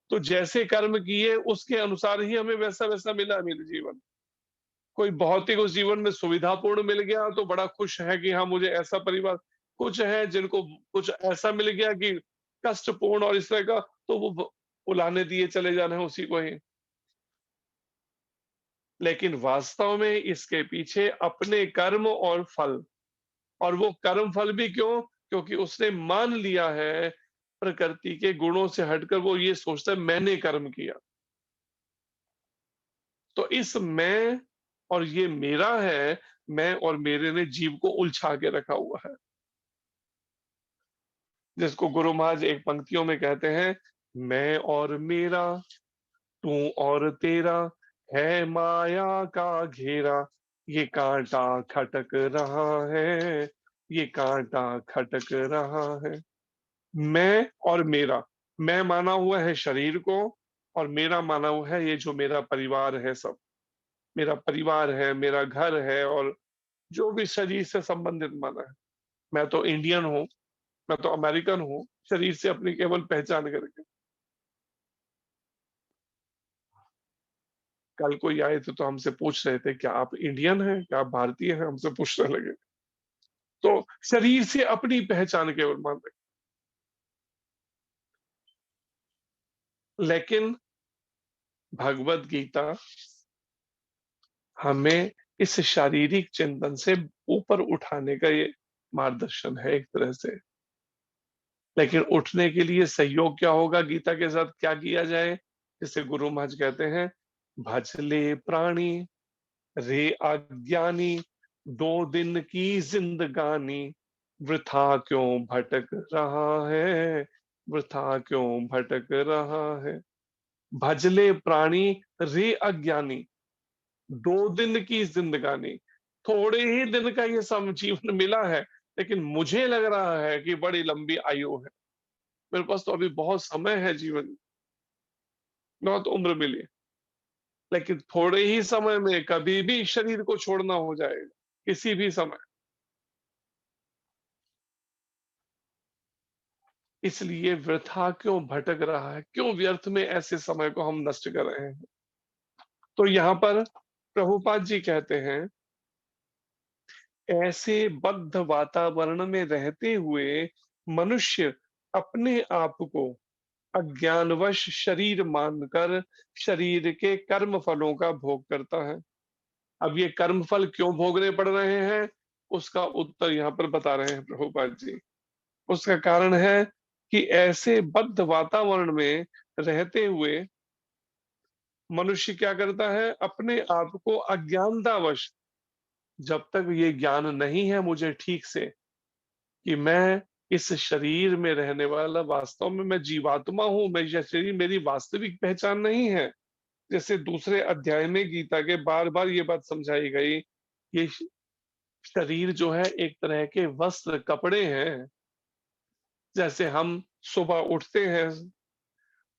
तो जैसे कर्म किए उसके अनुसार ही हमें वैसा वैसा मिला मेरे जीवन। कोई भौतिक उस जीवन में सुविधापूर्ण मिल गया तो बड़ा खुश है कि हाँ मुझे ऐसा परिवार, कुछ है जिनको कुछ ऐसा मिल गया कि कष्टपूर्ण और इस तरह का, तो वो उलाहने दिए चले जाना है उसी को ही। लेकिन वास्तव में इसके पीछे अपने कर्म और फल, और वो कर्म फल भी क्यों? क्योंकि उसने मान लिया है प्रकृति के गुणों से हटकर, वो ये सोचता है मैंने कर्म किया। तो इस मैं और ये मेरा है, मैं और मेरे ने जीव को उलझा के रखा हुआ है, जिसको गुरु महाराज एक पंक्तियों में कहते हैं, मैं और मेरा, तू और तेरा, है माया का घेरा, ये कांटा खटक रहा है, ये कांटा खटक रहा है। मैं और मेरा, मैं माना हुआ है शरीर को, और मेरा माना हुआ है ये जो मेरा परिवार है, सब मेरा परिवार है, मेरा घर है, और जो भी शरीर से संबंधित माना है। मैं तो इंडियन हूँ, मैं तो अमेरिकन हूँ, शरीर से अपनी केवल पहचान करके। कल कोई आए थे तो हमसे पूछ रहे थे क्या आप इंडियन हैं, क्या आप भारतीय हैं, हमसे पूछने लगे। तो शरीर से अपनी पहचान केवल मान रहे। लेकिन भगवत गीता हमें इस शारीरिक चिंतन से ऊपर उठाने का ये मार्गदर्शन है एक तरह से। लेकिन उठने के लिए सहयोग क्या होगा, गीता के साथ क्या किया जाए? जैसे गुरु महाराज कहते हैं, भजले प्राणी रे अज्ञानी, 2 दिन की जिंदगानी, वृथा क्यों भटक रहा है, वृथा क्यों भटक रहा है। भजले प्राणी रे अज्ञानी, 2 दिन की जिंदगानी, थोड़े ही दिन का ये सम जीवन मिला है, लेकिन मुझे लग रहा है कि बड़ी लंबी आयु है। मेरे पास तो अभी बहुत समय है जीवन में, बहुत उम्र मिली है। लेकिन थोड़े ही समय में कभी भी शरीर को छोड़ना हो जाएगा, किसी भी समय। इसलिए वृथा क्यों भटक रहा है, क्यों व्यर्थ में ऐसे समय को हम नष्ट कर रहे हैं? तो यहाँ पर प्रभुपाद जी कहते हैं, ऐसे बद्ध वातावरण में रहते हुए मनुष्य अपने आप को अज्ञानवश शरीर मानकर शरीर के कर्म फलों का भोग करता है। अब ये कर्म फल क्यों भोगने पड़ रहे हैं, उसका उत्तर यहाँ पर बता रहे हैं प्रभुपाद जी। उसका कारण है कि ऐसे बद्ध वातावरण में रहते हुए मनुष्य क्या करता है, अपने आप को अज्ञानतावश, जब तक ये ज्ञान नहीं है मुझे ठीक से कि मैं इस शरीर में रहने वाला वास्तव में मैं जीवात्मा हूं, मैं यह शरीर मेरी वास्तविक पहचान नहीं है। जैसे दूसरे अध्याय में गीता के बार बार ये बात समझाई गई, ये शरीर जो है एक तरह के वस्त्र कपड़े हैं। जैसे हम सुबह उठते हैं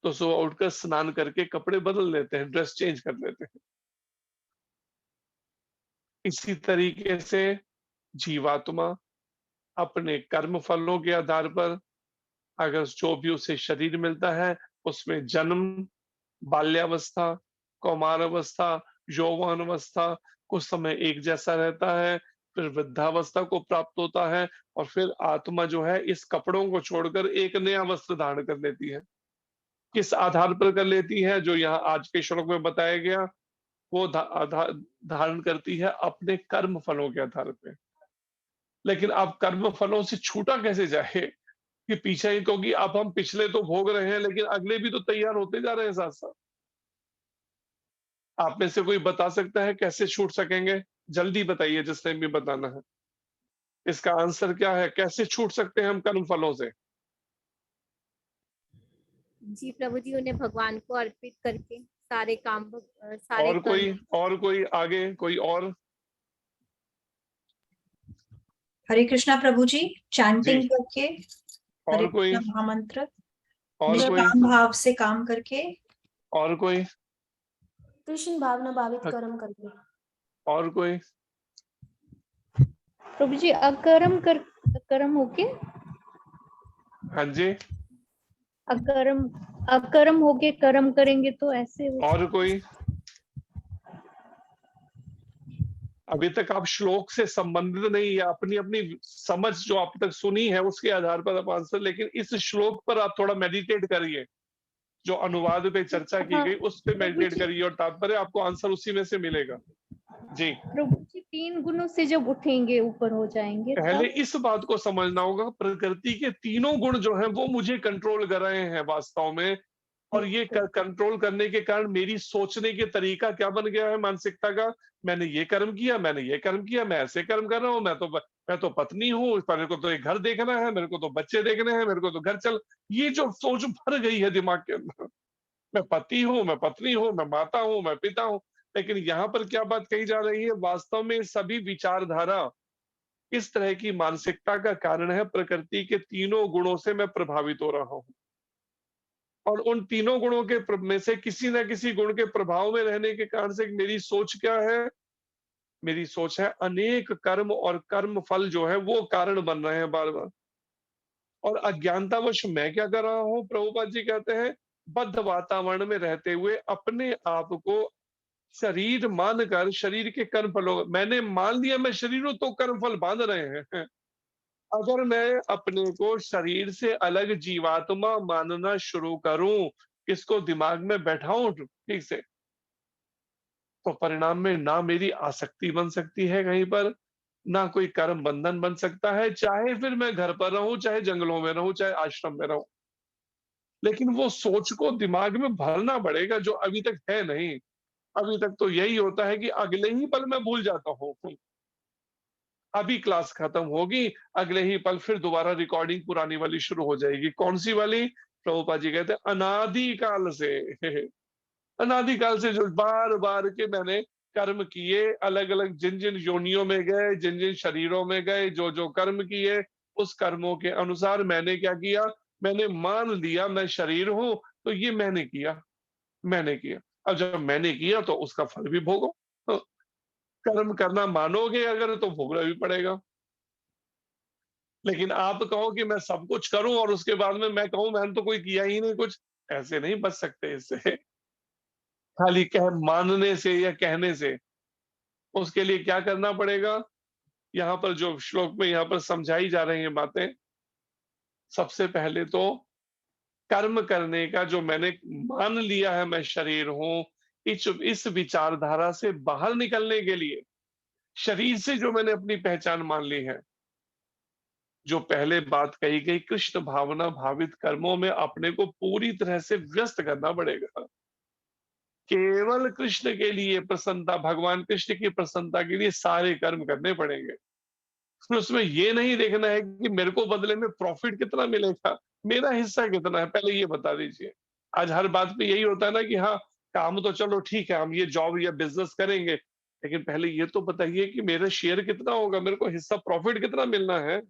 तो सुबह उठकर स्नान करके कपड़े बदल लेते हैं, ड्रेस चेंज कर लेते हैं। इसी तरीके से जीवात्मा अपने कर्म फलों के आधार पर, अगर जो भी उसे शरीर मिलता है उसमें जन्म, बाल्यावस्था, कौमारावस्था, यौवनावस्था, कुछ समय एक जैसा रहता है, फिर वृद्धावस्था को प्राप्त होता है और फिर आत्मा जो है इस कपड़ों को छोड़कर एक नया वस्त्र धारण कर लेती है। किस आधार पर कर लेती है, जो यहाँ आज के श्लोक में बताया गया, वो धारण करती है अपने कर्म फलों के आधार पे। लेकिन अब कर्म फलों से छूटा कैसे जाए कि पीछे ही, क्योंकि अब हम पिछले तो भोग रहे हैं लेकिन अगले भी तो तैयार होते जा रहे हैं साथ साथ। आप में से कोई बता सकता है कैसे छूट सकेंगे? जल्दी बताइए जिसने भी बताना है। इसका आंसर क्या है? कैसे छूट सकते हैं हम कर्म फलों से? जी प्रभु जी, उन्हें भगवान को अर्पित करके सारे काम सारे और कर्म। कोई, और कोई आगे, कोई और? हरे कृष्णा प्रभु जी, जी, चैंटिंग करके, हरे और कोई, कृष्णा महामंत्र, और कोई, निष्काम भाव से काम करके, और कोई, कृष्ण भावना भावित कर्म करके। और कोई? प्रभु जी, अकर्म होके, हाँ जी, अकर्म अकर्म होके कर्म करेंगे तो ऐसे हो। और कोई? अभी तक आप श्लोक से संबंधित नहीं, या अपनी अपनी समझ जो आप तक सुनी है उसके आधार पर आप आंसर, लेकिन इस श्लोक पर आप थोड़ा मेडिटेट करिए। जो अनुवाद पे चर्चा की हाँ, गई उस पे प्रभु मेडिटेट जी, करिए और तात्पर्य आपको आंसर उसी में से मिलेगा। जी, प्रभु जी 3 गुणों से जब उठेंगे, ऊपर हो जाएंगे पहले तब। इस बात को समझना होगा, प्रकृति के तीनों गुण जो हैं वो मुझे कंट्रोल कर रहे हैं वास्तव में, और ये कंट्रोल करने के कारण मेरी सोचने के तरीका क्या बन गया है मानसिकता का। मैंने ये कर्म किया, मैंने ये कर्म किया, मैं ऐसे कर्म कर रहा हूँ, मैं तो पत्नी हूँ, मेरे को तो एक घर देखना है, मेरे को तो बच्चे देखने हैं, मेरे को तो घर चल, ये जो सोच भर गई है दिमाग के अंदर। मैं पति हूँ, मैं पत्नी हूँ, मैं माता हूँ, मैं पिता हूँ। लेकिन यहाँ पर क्या बात कही जा रही है, वास्तव में सभी विचारधारा इस तरह की मानसिकता का कारण है। प्रकृति के तीनों गुणों से मैं प्रभावित हो रहा हूँ, और उन तीनों गुणों के में से किसी ना किसी गुण के प्रभाव में रहने के कारण से मेरी सोच क्या है? मेरी सोच है अनेक कर्म, और कर्म फल जो है वो कारण बन रहे हैं बार बार। और अज्ञानतावश मैं क्या कर रहा हूँ, प्रभुपाद जी कहते हैं, बद्ध वातावरण में रहते हुए अपने आप को शरीर मानकर, शरीर के कर्म फलों, मैंने मान लिया मैं शरीर हूं तो कर्म फल बांध रहे हैं। अगर मैं अपने को शरीर से अलग जीवात्मा मानना शुरू करूं, इसको दिमाग में बैठाऊं ठीक से, तो परिणाम में ना मेरी आसक्ति बन सकती है कहीं पर, ना कोई कर्म बंधन बन सकता है, चाहे फिर मैं घर पर रहूं, चाहे जंगलों में रहूं, चाहे आश्रम में रहूं। लेकिन वो सोच को दिमाग में भरना पड़ेगा जो अभी तक है नहीं। अभी तक तो यही होता है कि अगले ही पल मैं भूल जाता हूँ। अभी क्लास खत्म होगी, अगले ही पल फिर दोबारा रिकॉर्डिंग पुरानी वाली शुरू हो जाएगी। कौन सी वाली? प्रभुपाद जी कहते हैं अनादि काल से। अनादि काल से जो बार बार के मैंने कर्म किए, अलग अलग जिन जिन योनियों में गए, जिन जिन शरीरों में गए, जो जो कर्म किए, उस कर्मों के अनुसार मैंने क्या किया, मैंने मान लिया मैं शरीर हूं, तो ये मैंने किया, मैंने किया। अब जब मैंने किया तो उसका फल भी भोगो। तो कर्म करना मानोगे अगर, तो भोगना भी पड़ेगा। लेकिन आप कहो कि मैं सब कुछ करूं और उसके बाद में मैं कहूं मैंने तो कोई किया ही नहीं कुछ, ऐसे नहीं बच सकते इससे। खाली कह मानने से या कहने से। उसके लिए क्या करना पड़ेगा? यहाँ पर जो श्लोक में यहाँ पर समझाई जा रही हैं बातें, सबसे पहले तो कर्म करने का जो मैंने मान लिया है मैं शरीर हूं, इस विचारधारा से बाहर निकलने के लिए, शरीर से जो मैंने अपनी पहचान मान ली है, जो पहले बात कही गई, कृष्ण भावना भावित कर्मों में अपने को पूरी तरह से व्यस्त करना पड़ेगा। केवल कृष्ण के लिए प्रसन्नता, भगवान कृष्ण की प्रसन्नता के लिए सारे कर्म करने पड़ेंगे। फिर उसमें ये नहीं देखना है कि मेरे को बदले में प्रॉफिट कितना मिलेगा, मेरा हिस्सा कितना है, पहले ये बता दीजिए। आज हर बात पे यही होता है ना कि हाँ, काम तो चलो ठीक है, हम ये जॉब या बिजनेस करेंगे, लेकिन पहले ये तो बताइए कि मेरा शेयर कितना होगा, मेरे को हिस्सा प्रॉफिट कितना मिलना है।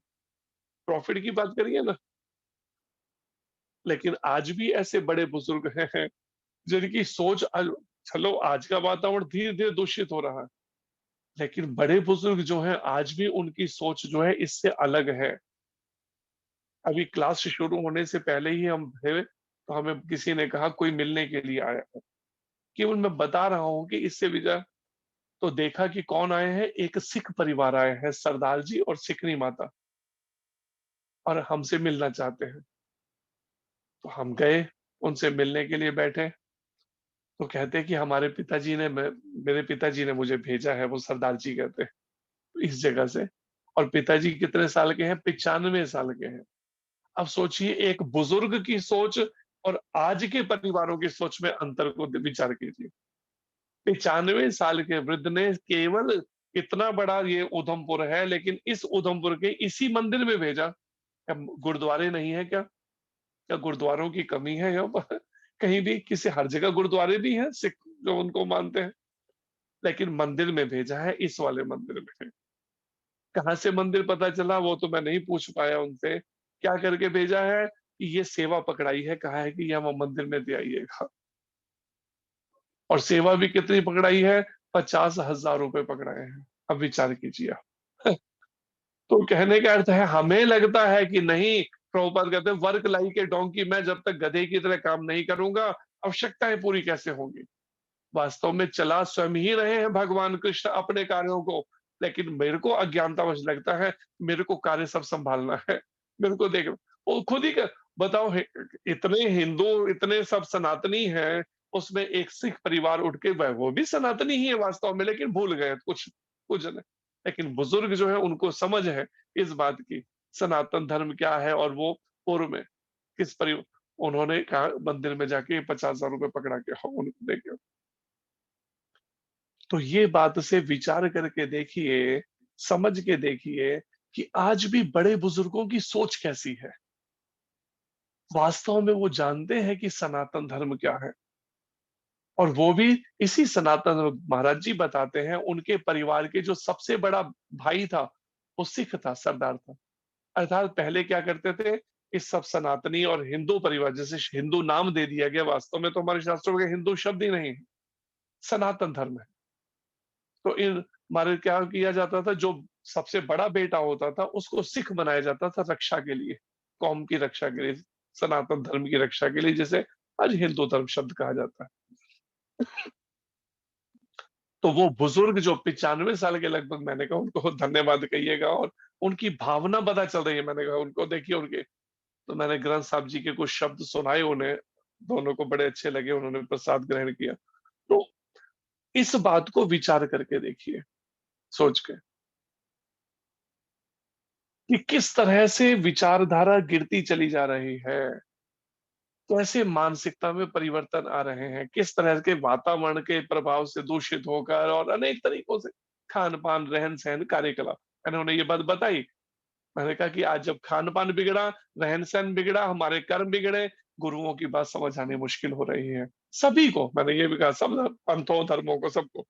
प्रॉफिट की बात करिए ना। लेकिन आज भी ऐसे बड़े बुजुर्ग हैं जिनकी सोच चलो आज का वातावरण धीरे धीरे दूषित हो रहा है, लेकिन बड़े बुजुर्ग जो हैं आज भी उनकी सोच जो है इससे अलग है। अभी क्लास शुरू होने से पहले ही हम थे, तो हमें किसी ने कहा कोई मिलने के लिए आया है। केवल मैं बता रहा हूँ कि इससे भी तो देखा कि कौन आए हैं, एक सिख परिवार आए हैं, सरदार जी और सिकनी माता, और हमसे मिलना चाहते हैं। तो हम गए, उनसे मिलने के लिए बैठे, तो कहते हैं कि हमारे पिताजी ने मेरे पिताजी ने मुझे भेजा है, वो सरदार जी कहते हैं, इस जगह से। और पिताजी कितने साल के हैं? 95 साल के हैं। अब सोचिए एक बुजुर्ग की सोच और आज के परिवारों की सोच में अंतर को विचार कीजिए। 95 साल के वृद्ध ने केवल इतना बड़ा ये उधमपुर है, लेकिन इस उधमपुर के इसी मंदिर में भेजा। क्या गुरुद्वारे नहीं है क्या? क्या गुरुद्वारों की कमी है यहाँ पर? कहीं भी किसी हर जगह गुरुद्वारे भी हैं सिख जो उनको मानते हैं, लेकिन मंदिर में भेजा है, इस वाले मंदिर में। कहाँ से मंदिर पता चला वो तो मैं नहीं पूछ पाया उनसे। क्या करके भेजा है कि ये सेवा पकड़ाई है, कहा है कि यहाँ मंदिर में दे आइएगा। और सेवा भी कितनी पकड़ाई है? 50,000 रुपए पकड़ाए हैं। अब विचार कीजिए आप। तो कहने का अर्थ है हमें लगता है कि नहीं, प्रभुपाद कहते हैं वर्क लाइक ए डोंकी, मैं जब तक गधे की तरह काम नहीं करूंगा आवश्यकताएं पूरी कैसे होंगी। वास्तव में चला स्वयं ही रहे हैं भगवान कृष्ण अपने कार्यों को, लेकिन मेरे को अज्ञानतावश लगता है मेरे को कार्य सब संभालना है। मेरे को देख, वो खुद ही बताओ, इतने हिंदू इतने सब सनातनी हैं, उसमें एक सिख परिवार उठ के वो भी सनातनी ही है वास्तव में, लेकिन भूल गए कुछ कुछ ने। लेकिन बुजुर्ग जो है उनको समझ है इस बात की, सनातन धर्म क्या है, और वो पूर्व में किस परिवार, उन्होंने कहा मंदिर में जाके 50,000 रुपए पकड़ा के उनको देखे। तो ये बात से विचार करके देखिए, समझ के देखिए कि आज भी बड़े बुजुर्गों की सोच कैसी है। वास्तव में वो जानते हैं कि सनातन धर्म क्या है, और वो भी इसी सनातन महाराज जी बताते हैं उनके परिवार के जो सबसे बड़ा भाई था वो सिख था, सरदार था। अर्थात पहले क्या करते थे, इस सब सनातनी और हिंदू परिवार, जैसे हिंदू नाम दे दिया गया, वास्तव में तो हमारे शास्त्रों में हिंदू शब्द ही नहीं है, सनातन धर्म है। तो इन हमारे क्या किया जाता था, जो सबसे बड़ा बेटा होता था उसको सिख बनाया जाता था रक्षा के लिए, कौम की रक्षा के लिए, सनातन धर्म की रक्षा के लिए, जिसे आज हिंदू धर्म शब्द कहा जाता है। तो वो बुजुर्ग जो 95 साल के लगभग, मैंने कहा उनको धन्यवाद कहिएगा, और उनकी भावना पता चल रही है। मैंने कहा उनको देखिए उनके, तो मैंने ग्रंथ साहब जी के कुछ शब्द सुनाए उन्हें, दोनों को बड़े अच्छे लगे, उन्होंने प्रसाद ग्रहण किया। तो इस बात को विचार करके देखिए, सोच के, कि किस तरह से विचारधारा गिरती चली जा रही है, कैसे मानसिकता में परिवर्तन आ रहे हैं, किस तरह के वातावरण के प्रभाव से दूषित होकर, और अनेक तरीकों से, खान पान, रहन सहन, कार्यकलाप। मैंने उन्हें ये बात बताई। मैंने कहा कि आज जब खान पान बिगड़ा, रहन सहन बिगड़ा, हमारे कर्म बिगड़े, गुरुओं की बात समझ आनी मुश्किल हो रही है सभी को। मैंने ये भी कहा सब पंथों धर्मों को, सबको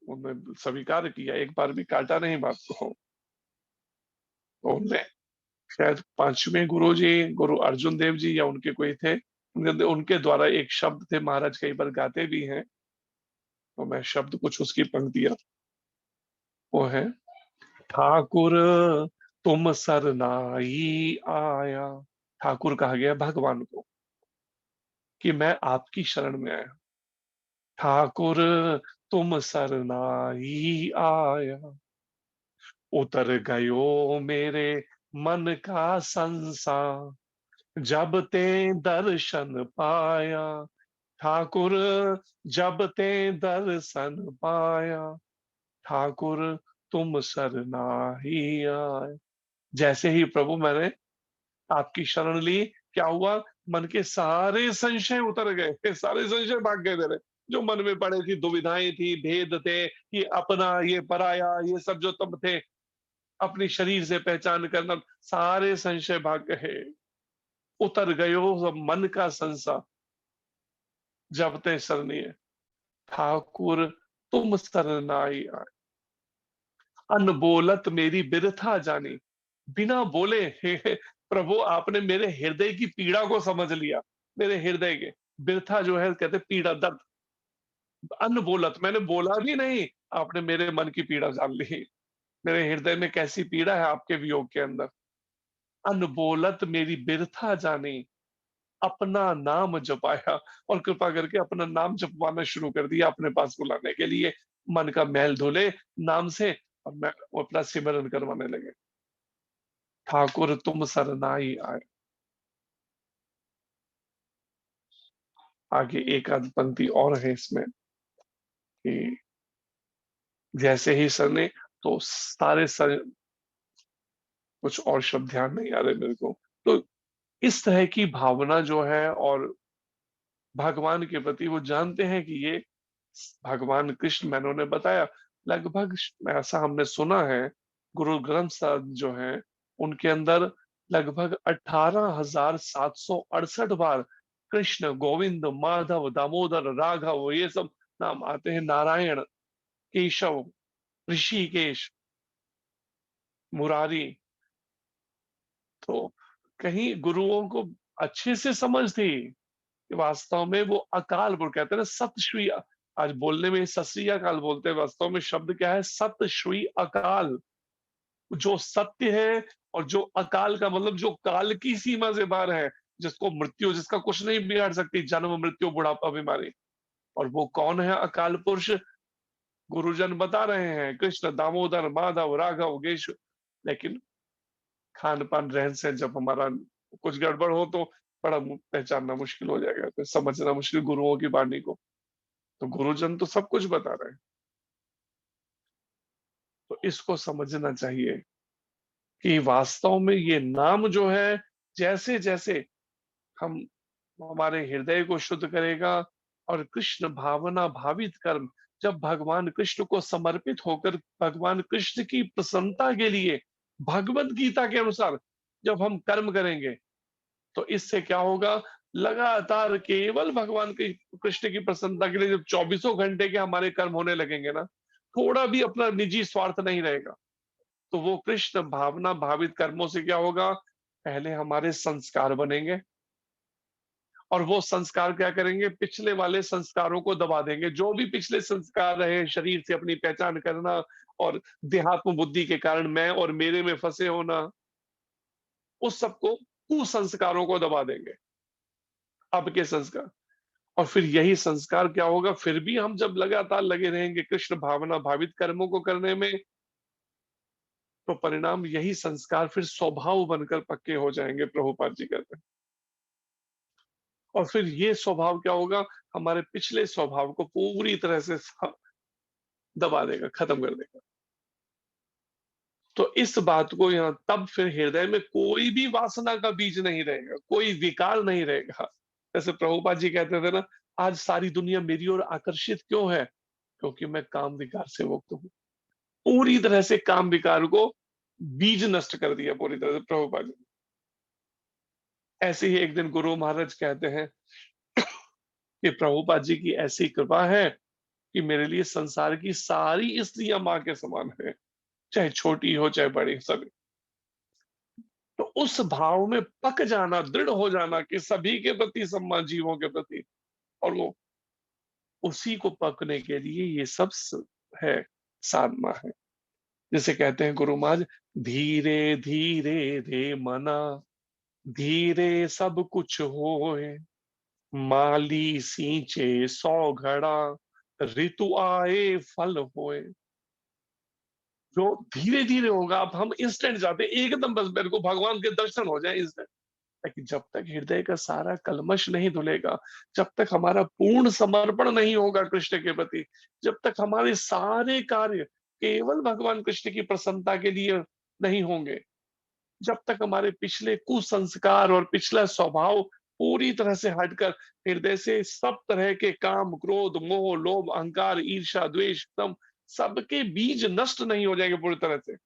उन्होंने स्वीकार किया, एक बार भी काटा नहीं बात को। तो उनने शायद 5वें गुरु जी, गुरु अर्जुन देव जी या उनके कोई थे, उनके द्वारा एक शब्द थे, महाराज कई बार गाते भी हैं, तो मैं शब्द कुछ उसकी पंक्तियां, वो है, ठाकुर तुम सरनाई आया। ठाकुर कहा गया भगवान को कि मैं आपकी शरण में आया। ठाकुर तुम सरनाई आया, उतर गयो मेरे मन का संसार, जब ते दर्शन पाया। ठाकुर जब ते दर्शन पाया, ठाकुर तुम सरनाही आए। जैसे ही प्रभु मैंने आपकी शरण ली, क्या हुआ, मन के सारे संशय उतर गए, सारे संशय भाग गए मेरे, जो मन में पड़े थी, दुविधाएं थी, भेद थे, ये अपना ये पराया, ये सब जो तब थे, अपनी शरीर से पहचान करना, सारे संशय भाग गए। उतर गयो सब मन का संसार, जब ते शरणिय, ठाकुर तुम सरनाई आए। अनबोलत मेरी बिरथा जानी, बिना बोले हे प्रभु आपने मेरे हृदय की पीड़ा को समझ लिया। मेरे हृदय के बिरथा जो है कहते पीड़ा, दर्द, अनबोलत, मैंने बोला भी नहीं, आपने मेरे मन की पीड़ा जान ली। मेरे हृदय में कैसी पीड़ा है आपके वियोग के अंदर। अनबोलत मेरी बिरथा जानी, अपना नाम जपाया, और कृपा करके अपना नाम जपवाना शुरू कर दिया अपने पास बुलाने के लिए। मन का मैल धुले नाम से, और मैं वो अपना सिमरन करवाने लगे। ठाकुर तुम सरनाई आए। आगे एक आध पंक्ति और है इसमें कि जैसे ही सर ने, तो सारे सर, कुछ और शब्द ध्यान नहीं आ रहे मेरे को। तो इस तरह की भावना जो है, और भगवान के प्रति वो जानते हैं कि ये भगवान कृष्ण, मैंने उन्हें बताया, लगभग ऐसा हमने सुना है, गुरु ग्रंथ साहब जो है उनके अंदर लगभग 18,768 बार कृष्ण, गोविंद, माधव, दामोदर, राघव, ये सब नाम आते हैं। नारायण, केशव, ऋषिकेश, मुरारी। तो कहीं गुरुओं को अच्छे से समझ थी कि वास्तव में वो अकाल पुरुष, कहते हैं ना सत श्री, आज बोलने में सत श्री अकाल बोलते हैं, वास्तव में शब्द क्या है? सत श्री अकाल। जो सत्य है, और जो अकाल का मतलब जो काल की सीमा से बाहर है, जिसको मृत्यु, जिसका कुछ नहीं बिगाड़ सकती, जन्म, मृत्यु, बुढ़ापा, बीमारी। और वो कौन है अकाल पुरुष? गुरुजन बता रहे हैं, कृष्ण, दामोदर, माधव, राघव, गेश। लेकिन खान पान, रहन सहन जब हमारा कुछ गड़बड़ हो, तो बड़ा पहचानना मुश्किल हो जाएगा, फिर समझना मुश्किल गुरुओं की वाणी को। तो गुरुजन तो सब कुछ बता रहे हैं। तो इसको समझना चाहिए कि वास्तव में ये नाम जो है, जैसे जैसे हम, हमारे हृदय को शुद्ध करेगा, और कृष्ण भावना भावित कर्म, जब भगवान कृष्ण को समर्पित होकर भगवान कृष्ण की प्रसन्नता के लिए भगवत गीता के अनुसार जब हम कर्म करेंगे, तो इससे क्या होगा? लगातार केवल भगवान के कृष्ण की प्रसन्नता के लिए जब चौबीसों घंटे के हमारे कर्म होने लगेंगे ना, थोड़ा भी अपना निजी स्वार्थ नहीं रहेगा। तो वो कृष्ण भावना भावित कर्मों से क्या होगा? पहले हमारे संस्कार बनेंगे, और वो संस्कार क्या करेंगे? पिछले वाले संस्कारों को दबा देंगे। जो भी पिछले संस्कार रहे, शरीर से अपनी पहचान करना, और देहात्म बुद्धि के कारण मैं और मेरे में फंसे होना, उस सबको, कुसंस्कारों को दबा देंगे, अब के संस्कार। और फिर यही संस्कार क्या होगा? फिर भी हम जब लगातार लगे रहेंगे कृष्ण भावना भावित कर्मों को करने में, तो परिणाम यही संस्कार फिर स्वभाव बनकर पक्के हो जाएंगे, प्रभुपाद जी कहते हैं। और फिर ये स्वभाव क्या होगा? हमारे पिछले स्वभाव को पूरी तरह से दबा देगा, खत्म कर देगा। तो इस बात को यहाँ, तब फिर हृदय में कोई भी वासना का बीज नहीं रहेगा, कोई विकार नहीं रहेगा। जैसे प्रभुपाद जी कहते थे ना, आज सारी दुनिया मेरी ओर आकर्षित क्यों है? क्योंकि मैं काम विकार से मुक्त हूँ। पूरी तरह से काम विकार को बीज नष्ट कर दिया पूरी तरह से प्रभुपाद जी। ऐसे ही एक दिन गुरु महाराज कहते हैं कि प्रभुपाद जी की ऐसी कृपा है कि मेरे लिए संसार की सारी स्त्रियां माँ के समान है, चाहे छोटी हो चाहे बड़ी, सभी। तो उस भाव में पक जाना, दृढ़ हो जाना कि सभी के प्रति सम्मान, जीवों के प्रति, और वो उसी को पकने के लिए ये सब है, साधना है। जिसे कहते हैं गुरु महाराज, धीरे धीरे रे मना, धीरे सब कुछ होए, माली सींचे 100 घड़ा, ऋतु आए फल होए। जो धीरे धीरे होगा, अब हम इंस्टेंट जाते एकदम, बस मेरे को भगवान के दर्शन हो जाए इंस्टेंट। लेकिन जब तक हृदय का सारा कलमश नहीं धुलेगा, जब तक हमारा पूर्ण समर्पण नहीं होगा कृष्ण के प्रति, जब तक हमारे सारे कार्य केवल भगवान कृष्ण की प्रसन्नता के लिए नहीं होंगे, जब तक हमारे पिछले कुसंस्कार और पिछला स्वभाव पूरी तरह से हटकर हृदय से सब तरह के काम, क्रोध, मोह, लोभ, अहंकार, ईर्ष्या, द्वेष, तम, सबके बीज नष्ट नहीं हो जाएंगे पूरी तरह से,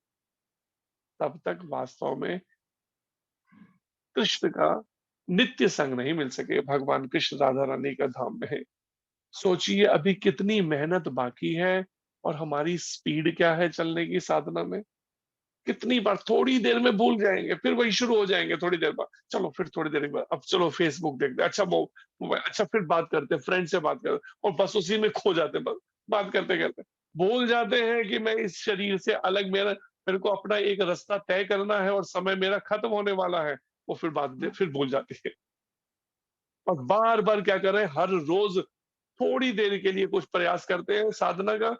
तब तक वास्तव में कृष्ण का नित्य संग नहीं मिल सके, भगवान कृष्ण राधा रानी का धाम में है। सोचिए अभी कितनी मेहनत बाकी है, और हमारी स्पीड क्या है चलने की साधना में, कितनी बार थोड़ी देर में भूल जाएंगे, फिर वही शुरू हो जाएंगे थोड़ी देर बाद, चलो फिर थोड़ी देर बाद, अब चलो फेसबुक देखते हैं, अच्छा मोबाइल, अच्छा फिर बात करते हैं, फ्रेंड से बात करते हैं, और बस उसी में खो जाते हैं, बस बात करते करते भूल जाते हैं कि मैं इस शरीर से अलग, मेरे को अपना एक रास्ता तय करना है और समय मेरा खत्म होने वाला है। वो फिर फिर भूल जाती है, और बार बार क्या कर रहे हैं, हर रोज थोड़ी देर के लिए कुछ प्रयास करते हैं साधना का,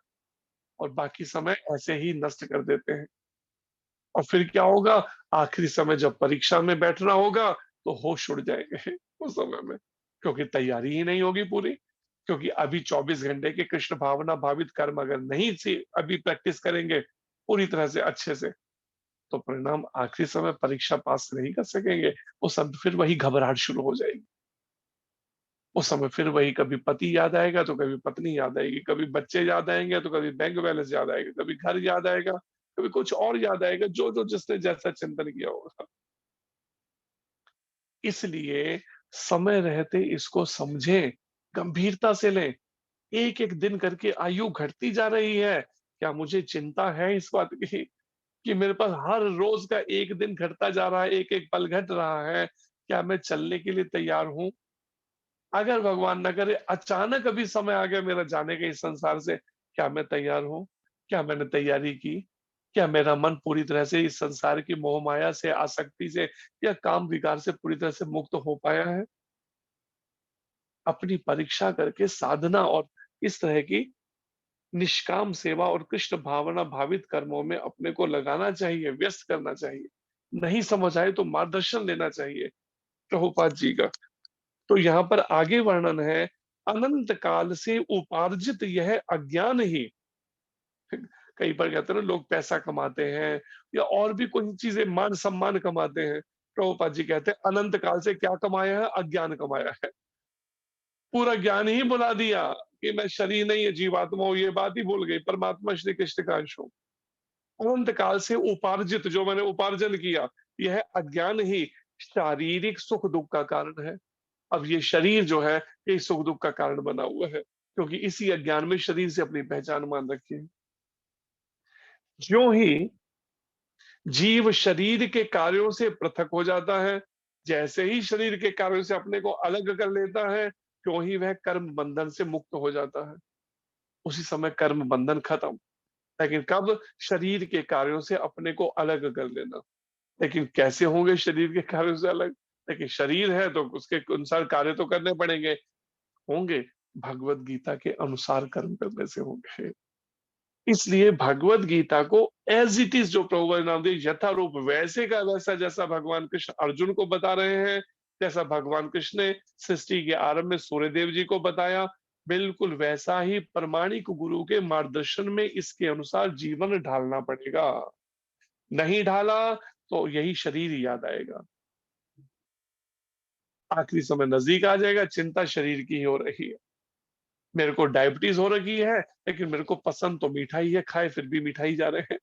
और बाकी समय ऐसे ही नष्ट कर देते हैं। और फिर क्या होगा, आखिरी समय जब परीक्षा में बैठना होगा तो होश उड़ जाएंगे उस समय में, क्योंकि तैयारी ही नहीं होगी पूरी। क्योंकि अभी 24 घंटे के कृष्ण भावना भावित कर्म अगर नहीं से अभी प्रैक्टिस करेंगे पूरी तरह से अच्छे से, तो परिणाम आखिरी समय परीक्षा पास नहीं कर सकेंगे। उस समय फिर वही घबराहट शुरू हो जाएगी। उस समय फिर वही, कभी पति याद आएगा तो कभी पत्नी याद आएगी, कभी बच्चे याद आएंगे तो कभी बैंक बैलेंस याद आएगा, कभी घर याद आएगा, कभी कुछ और याद आएगा, जो जो जिसने जैसा चिंतन किया होगा। इसलिए समय रहते इसको समझें, गंभीरता से लें। एक एक दिन करके आयु घटती जा रही है, क्या मुझे चिंता है इस बात की कि मेरे पास हर रोज का एक दिन घटता जा रहा है, एक एक पल घट रहा है, क्या मैं चलने के लिए तैयार हूं? अगर भगवान न करे अचानक अभी समय आ गया मेरा जाने का इस संसार से, क्या मैं तैयार हूं? क्या मैंने तैयारी की? क्या मेरा मन पूरी तरह से इस संसार की मोह माया से, आसक्ति से या काम विकार से पूरी तरह से मुक्त हो पाया है? अपनी परीक्षा करके साधना और इस तरह की निष्काम सेवा और कृष्ण भावना भावित कर्मों में अपने को लगाना चाहिए, व्यस्त करना चाहिए। नहीं समझ आए तो मार्गदर्शन लेना चाहिए प्रभुपाद जी का। तो यहाँ पर आगे वर्णन है, अनंत काल से उपार्जित यह अज्ञान ही, कई बार कहते हैं ना लोग पैसा कमाते हैं या और भी कोई चीजें मान सम्मान कमाते हैं, प्रभुपाद जी कहते हैं अनंत काल से क्या कमाया है, अज्ञान कमाया है। पूरा ज्ञान ही बुला दिया कि मैं शरीर नहीं है, जीवात्मा हूं, ये बात ही भूल गई, परमात्मा श्री कृष्ण का अंश हूं। अनंत काल से उपार्जित जो मैंने उपार्जन किया, यह अज्ञान ही शारीरिक सुख दुख का कारण है। अब ये शरीर जो है ये सुख दुख का कारण बना हुआ है, क्योंकि इसी अज्ञान में शरीर से अपनी पहचान मान रखी है। ज्यों ही जीव शरीर के कार्यों से पृथक हो जाता है, जैसे ही शरीर के कार्यों से अपने को अलग कर लेता है, त्यों ही वह कर्म बंधन से मुक्त हो जाता है। उसी समय कर्म बंधन खत्म। लेकिन कब? शरीर के कार्यों से अपने को अलग कर लेना। लेकिन कैसे होंगे शरीर के कार्यों से अलग? देखिए शरीर है तो उसके अनुसार कार्य तो करने पड़ेंगे, होंगे भगवत गीता के अनुसार कर्म करने से होंगे। इसलिए भगवत गीता को एज इट इज, जो प्रभुपाद नाम दिए यथारूप वैसे का वैसा, जैसा भगवान कृष्ण अर्जुन को बता रहे हैं, जैसा भगवान कृष्ण ने सृष्टि के आरंभ में सूर्यदेव जी को बताया, बिल्कुल वैसा ही प्रमाणिक गुरु के मार्गदर्शन में इसके अनुसार जीवन ढालना पड़ेगा। नहीं ढाला तो यही शरीर याद आएगा। आखिरी समय नजदीक आ जाएगा, चिंता शरीर की ही हो रही है। मेरे को डायबिटीज हो रही है, लेकिन मेरे को पसंद तो मिठाई है, खाए फिर भी मिठाई जा रहे हैं।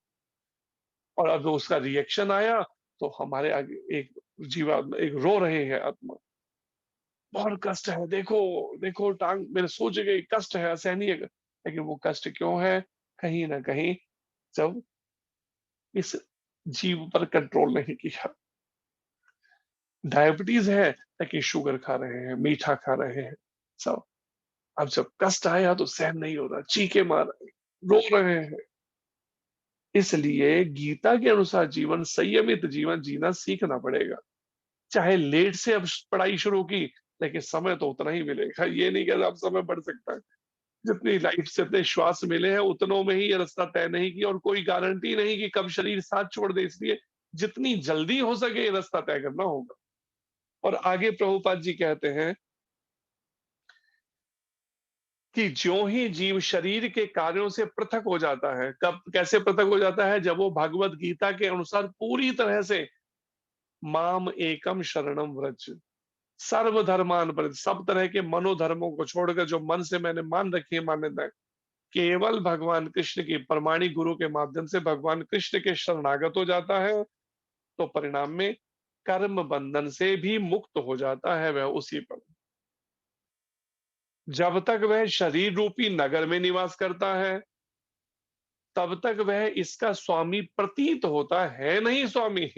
और अब उसका रिएक्शन आया तो हमारे आगे एक जीवा, एक रो रहे हैं आत्मा, बहुत कष्ट है, देखो देखो टांग मेरे सूज गई, कष्ट है, असहनीय है। लेकिन वो कष्ट क्यों है? कहीं ना कहीं जब इस जीव पर कंट्रोल नहीं किया। डायबिटीज है लेकिन शुगर खा रहे हैं, मीठा खा रहे हैं सब। अब जब कष्ट आया तो सहन नहीं हो रहा, चीखे मार रहे हैं, रो रहे हैं। इसलिए गीता के अनुसार जीवन, संयमित जीवन जीना सीखना पड़ेगा। चाहे लेट से अब पढ़ाई शुरू की, लेकिन समय तो उतना ही मिलेगा। ये नहीं कहता अब समय बढ़ सकता है। जितनी लाइफ से इतने श्वास मिले हैं उतनों में ही ये रास्ता तय नहीं किया, और कोई गारंटी नहीं कि कब शरीर साथ छोड़ दे। इसलिए जितनी जल्दी हो सके ये रास्ता तय करना होगा। और आगे प्रभुपाद जी कहते हैं कि ज्यों ही जीव शरीर के कार्यों से पृथक हो जाता है, कब कैसे पृथक हो जाता है? जब वो भगवत गीता के अनुसार पूरी तरह से माम एकम शरणम व्रज, सर्वधर्मान पर, सब तरह के मनोधर्मों को छोड़कर जो मन से मैंने मान रखी है मान्यताएं, केवल भगवान कृष्ण की प्रमाणिक गुरु के माध्यम से भगवान कृष्ण के शरणागत हो जाता है, तो परिणाम में कर्म बंधन से भी मुक्त हो जाता है वह उसी पर। जब तक वह शरीर रूपी नगर में निवास करता है, तब तक वह इसका स्वामी प्रतीत होता है नहीं स्वामी।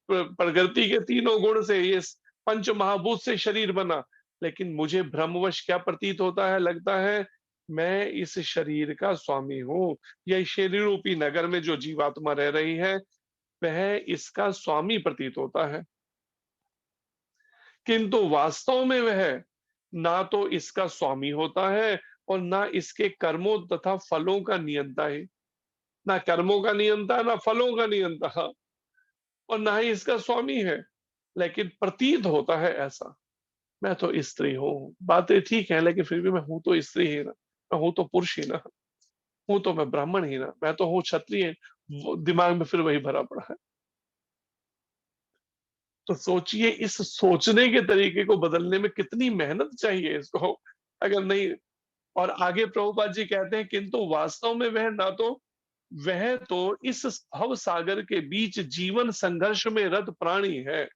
प्रकृति के तीनों गुण से ये पंच महाभूत से शरीर बना, लेकिन मुझे भ्रमवश क्या प्रतीत होता है, लगता है मैं इस शरीर का स्वामी हूँ। यह शरीर रूपी नगर में जो जीवात्मा रह रही है वह इसका स्वामी प्रतीत होता है, किंतु वास्तव में वह ना तो इसका स्वामी होता है और ना इसके कर्मों तथा फलों का नियंता है। ना कर्मों का नियंता, ना फलों का नियंता, और ना ही इसका स्वामी है, लेकिन प्रतीत होता है ऐसा। मैं तो स्त्री हूँ, बातें ठीक है, लेकिन फिर भी मैं हूं तो स्त्री ही ना, मैं हूं तो पुरुष ही ना, हूं तो मैं ब्राह्मण ही ना, मैं तो हूँ क्षत्रिय। दिमाग में फिर वही भरा पड़ा है। तो सोचिए इस सोचने के तरीके को बदलने में कितनी मेहनत चाहिए इसको, अगर नहीं। और आगे प्रभुपाद जी कहते हैं किंतु वास्तव में वह तो इस भव सागर के बीच जीवन संघर्ष में रत प्राणी है।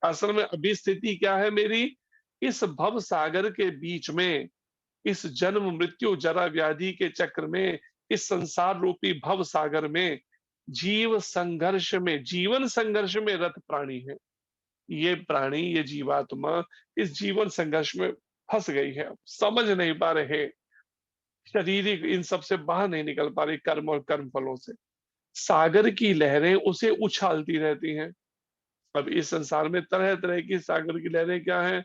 असल में अभी स्थिति क्या है मेरी, इस भव सागर के बीच में, इस जन्म मृत्यु जरा व्याधि के चक्र में, इस संसार रूपी भव सागर में जीव संघर्ष में, जीवन संघर्ष में रत प्राणी है। ये प्राणी, ये जीवात्मा इस जीवन संघर्ष में फंस गई है, समझ नहीं पा रहे, शारीरिक इन सब से बाहर नहीं निकल पा रही, कर्म और कर्म फलों से। सागर की लहरें उसे उछालती रहती हैं। अब इस संसार में तरह तरह की सागर की लहरें क्या है,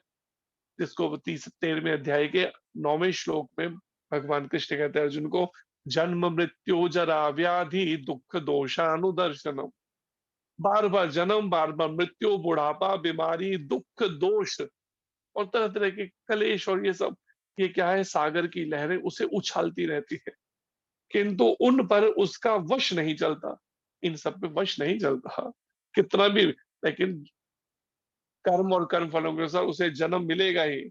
जिसको 13वें अध्याय के 9वें श्लोक में भगवान कृष्ण कहते हैं अर्जुन को, जन्म मृत्यु जरा व्याधि दुख दोषानुदर्शनम। बार बार जन्म, बार बार मृत्यु, बुढ़ापा, बीमारी, दुख, दोष और तरह तरह के कलेश, और ये सब, ये क्या है, सागर की लहरें उसे उछालती रहती है, किंतु उन पर उसका वश नहीं चलता, इन सब पे वश नहीं चलता कितना भी। लेकिन कर्म और कर्म फलों के अनुसार उसे जन्म मिलेगा ही,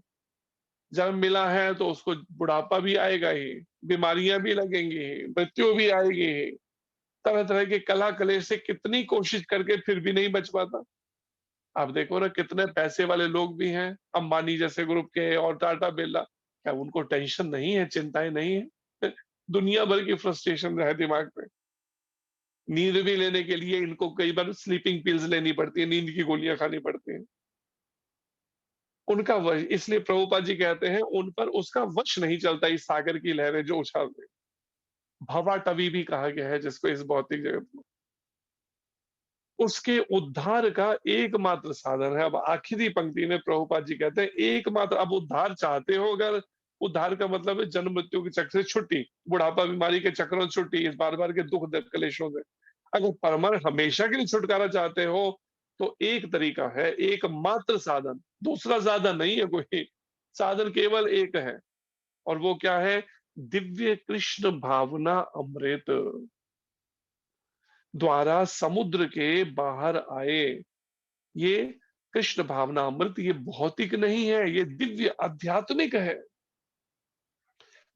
जन्म मिला है तो उसको बुढ़ापा भी आएगा ही, बीमारियां भी लगेंगी ही, मृत्यु भी आएगी ही, तरह तरह के कला कलेश से कितनी कोशिश करके फिर भी नहीं बच पाता। आप देखो ना कितने पैसे वाले लोग भी हैं, अंबानी जैसे ग्रुप के और टाटा बिरला, क्या उनको टेंशन नहीं है, चिंताएं नहीं है? दुनिया भर की फ्रस्ट्रेशन है दिमाग पे। नींद भी लेने के लिए इनको कई बार स्लीपिंग पिल्स लेनी पड़ती है, नींद की गोलियां खानी पड़ती हैं। उनका वश, इसलिए प्रभुपाद जी कहते हैं उन पर उसका वश नहीं चलता, इस सागर की लहरें जो उछाल रही। भवाटवी भी कहा गया है जिसको इस भौतिक जगत में, उसके उद्धार का एकमात्र साधन है। अब आखिरी पंक्ति में प्रभुपाद जी कहते हैं एकमात्र, अब उद्धार चाहते हो अगर, उद्धार का मतलब है जन्म मृत्यु के चक्र से छुट्टी, बुढ़ापा बीमारी के चक्रों से छुट्टी, इस बार बार के दुख कलेशों से। अगर परमानेंट हमेशा के लिए छुटकारा चाहते हो तो एक तरीका है, एकमात्र साधन, दूसरा साधन नहीं है कोई, साधन केवल एक है, और वो क्या है, दिव्य कृष्ण भावना अमृत द्वारा समुद्र के बाहर आए। ये कृष्ण भावना अमृत ये भौतिक नहीं है, ये दिव्य आध्यात्मिक है।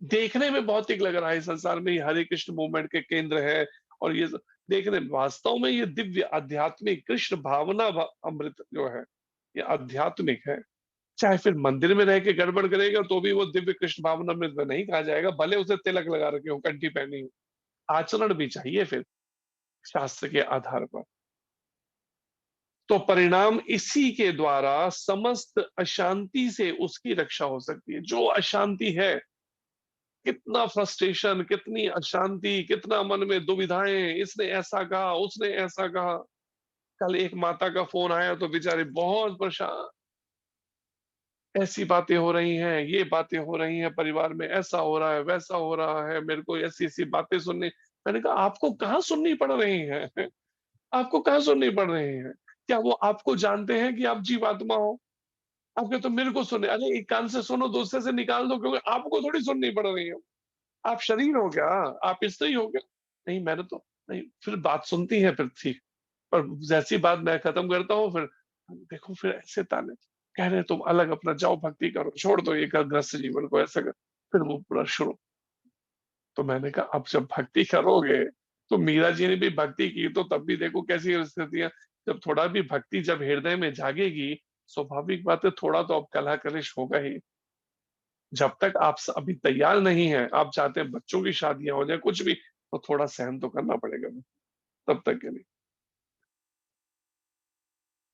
देखने में भौतिक लग रहा है, संसार में ये हरे कृष्ण मूवमेंट के केंद्र है, और ये देखने वास्तव में ये दिव्य आध्यात्मिक कृष्ण भावना अमृत जो है ये आध्यात्मिक है। चाहे फिर मंदिर में रह के गड़बड़ करेगा तो भी वो दिव्य कृष्ण भावना अमृत में नहीं कहा जाएगा, भले उसे तिलक लगा रखे हो, कंठी पहनी हो। आचरण भी चाहिए फिर शास्त्र के आधार पर। तो परिणाम इसी के द्वारा समस्त अशांति से उसकी रक्षा हो सकती है। जो अशांति है, कितना फ्रस्ट्रेशन, कितनी अशांति, कितना मन में दुविधाएं, इसने ऐसा कहा, उसने ऐसा कहा। कल एक माता का फोन आया तो बेचारे बहुत परेशान, ऐसी बातें हो रही हैं, ये बातें हो रही हैं, परिवार में ऐसा हो रहा है, वैसा हो रहा है, मेरे को ऐसी ऐसी बातें सुननी। मैंने कहा आपको कहाँ सुननी पड़ रही है? आपको कहाँ सुननी पड़ रही है? क्या वो आपको जानते हैं कि आप जीवात्मा हो? आप कहते तो मेरे को सुने, अरे एक कान से सुनो, दूसरे से निकाल दो, क्योंकि आपको थोड़ी सुननी पड़ रही है। आप शरीर हो क्या? आप स्त्री हो क्या? नहीं, मैंने तो नहीं। फिर बात सुनती है, फिर ठीक, पर जैसी बात मैं खत्म करता हूँ, फिर देखो फिर ऐसे ताने, कह रहे तुम अलग अपना जाओ, भक्ति करो, छोड़ दो ये गृहस्थ जीवन को, ऐसा कर। फिर वो पूरा शुरू। तो मैंने कहा अब जब भक्ति करोगे, तो मीरा जी ने भी भक्ति की, तो तब भी देखो कैसी स्थितियां। जब थोड़ा भी भक्ति जब हृदय में जागेगी, स्वाभाविक बात है थोड़ा तो अब कलह कलेश होगा ही। जब तक आप अभी तैयार नहीं है, आप चाहते हैं बच्चों की शादियां हो जाए, कुछ भी, तो थोड़ा सहन तो करना पड़ेगा तब तक के लिए।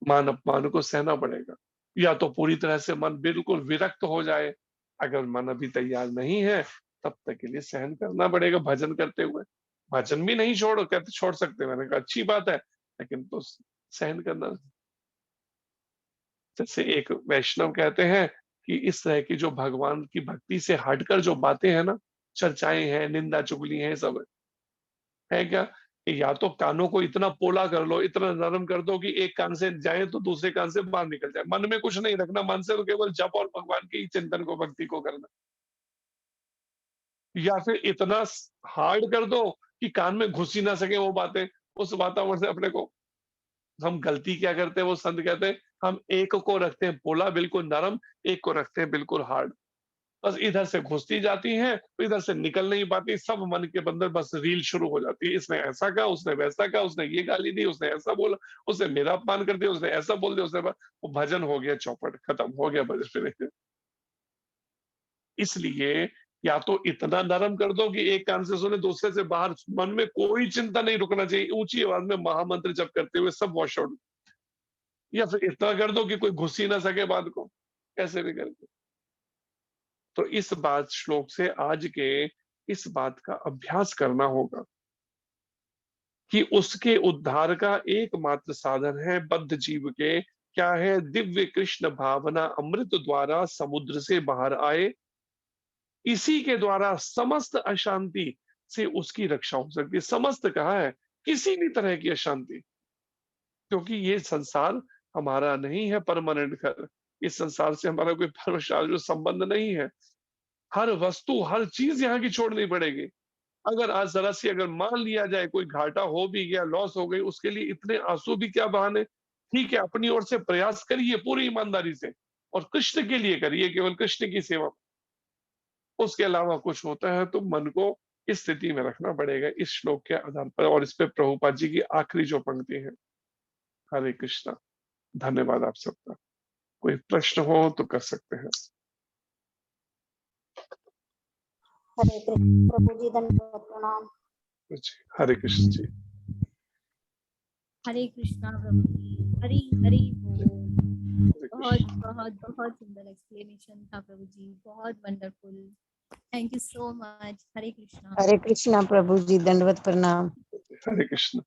मान अपमान को सहना पड़ेगा, या तो पूरी तरह से मन बिल्कुल विरक्त हो जाए। अगर मन अभी तैयार नहीं है तब तक के लिए सहन करना पड़ेगा भजन करते हुए। भजन भी नहीं छोड़ सकते, मैंने कहा अच्छी बात है, लेकिन तो सहन करना। जैसे एक वैष्णव कहते हैं कि इस तरह की जो भगवान की भक्ति से हटकर जो बातें हैं ना, चर्चाएं हैं, निंदा चुगली हैं, सब है क्या, कि या तो कानों को इतना पोला कर लो, इतना नरम कर दो कि एक कान से जाए तो दूसरे कान से बाहर निकल जाए। मन में कुछ नहीं रखना, मन से तो केवल जप और भगवान के ही चिंतन को, भक्ति को करना। या फिर इतना हार्ड कर दो कि कान में घुस ही ना सके वो बातें, उस वातावरण से अपने को। हम गलती क्या करते हैं, वो संत कहते हैं, हम एक को रखते हैं पोला बिल्कुल नरम, एक को रखते हैं बिल्कुल हार्ड। बस इधर से घुसती जाती हैं, तो इधर से निकल नहीं पाती, सब मन के अंदर बस रील शुरू हो जाती है। इसने ऐसा कहा, उसने वैसा कहा, उसने ये गाली दी, उसने ऐसा बोला, उसने मेरा अपमान कर दिया, उसने ऐसा बोल दिया, वो भजन हो गया चौपट, खत्म हो गया भजन। फिर इसलिए या तो इतना नरम कर दो कि एक कान से सुने, दूसरे से बाहर, मन में कोई चिंता नहीं रुकना चाहिए, ऊंची आवाज में महामंत्र जप करते हुए सब वॉश आउट। या फिर इतना कर दो कि कोई घुस ही ना सके बात को, कैसे भी करके। तो इस बात श्लोक से आज के इस बात का अभ्यास करना होगा कि उसके उद्धार का एकमात्र साधन है बद्ध जीव के क्या है, दिव्य कृष्ण भावना अमृत द्वारा समुद्र से बाहर आए। इसी के द्वारा समस्त अशांति से उसकी रक्षा हो सकती है। समस्त कहा है, किसी भी तरह की अशांति, क्योंकि ये संसार हमारा नहीं है परमानेंट घर। इस संसार से हमारा कोई परम संबंध नहीं है। हर वस्तु, हर चीज यहाँ की छोड़नी पड़ेगी। अगर आज जरा सी अगर मान लिया जाए कोई घाटा हो भी गया, लॉस हो गई, उसके लिए इतने आंसू भी क्या बहाने। ठीक है, अपनी ओर से प्रयास करिए पूरी ईमानदारी से, और कृष्ण के लिए करिए, केवल कृष्ण की सेवा। उसके अलावा कुछ होता है तो मन को इस स्थिति में रखना पड़ेगा, इस श्लोक के आधार पर। और इस पे प्रभुपाद जी की आखिरी जो पंक्ति है, हरे कृष्णा। धन्यवाद आप सबका। कोई प्रश्न हो तो कर सकते हैं। हरे कृष्ण प्रभु जी, धन्यवाद, प्रणाम। जी, हरे कृष्ण जी। हरे कृष्णा प्रभु जी, हरि हरि बोल। बहुत बहुत बहुत सुंदर एक्सप्लेनेशन था प्रभु जी, बहुत wonderful. Thank you so much. Hare Krishna. Hare Krishna प्रभु जी, दंडवत प्रणाम। हरे कृष्ण।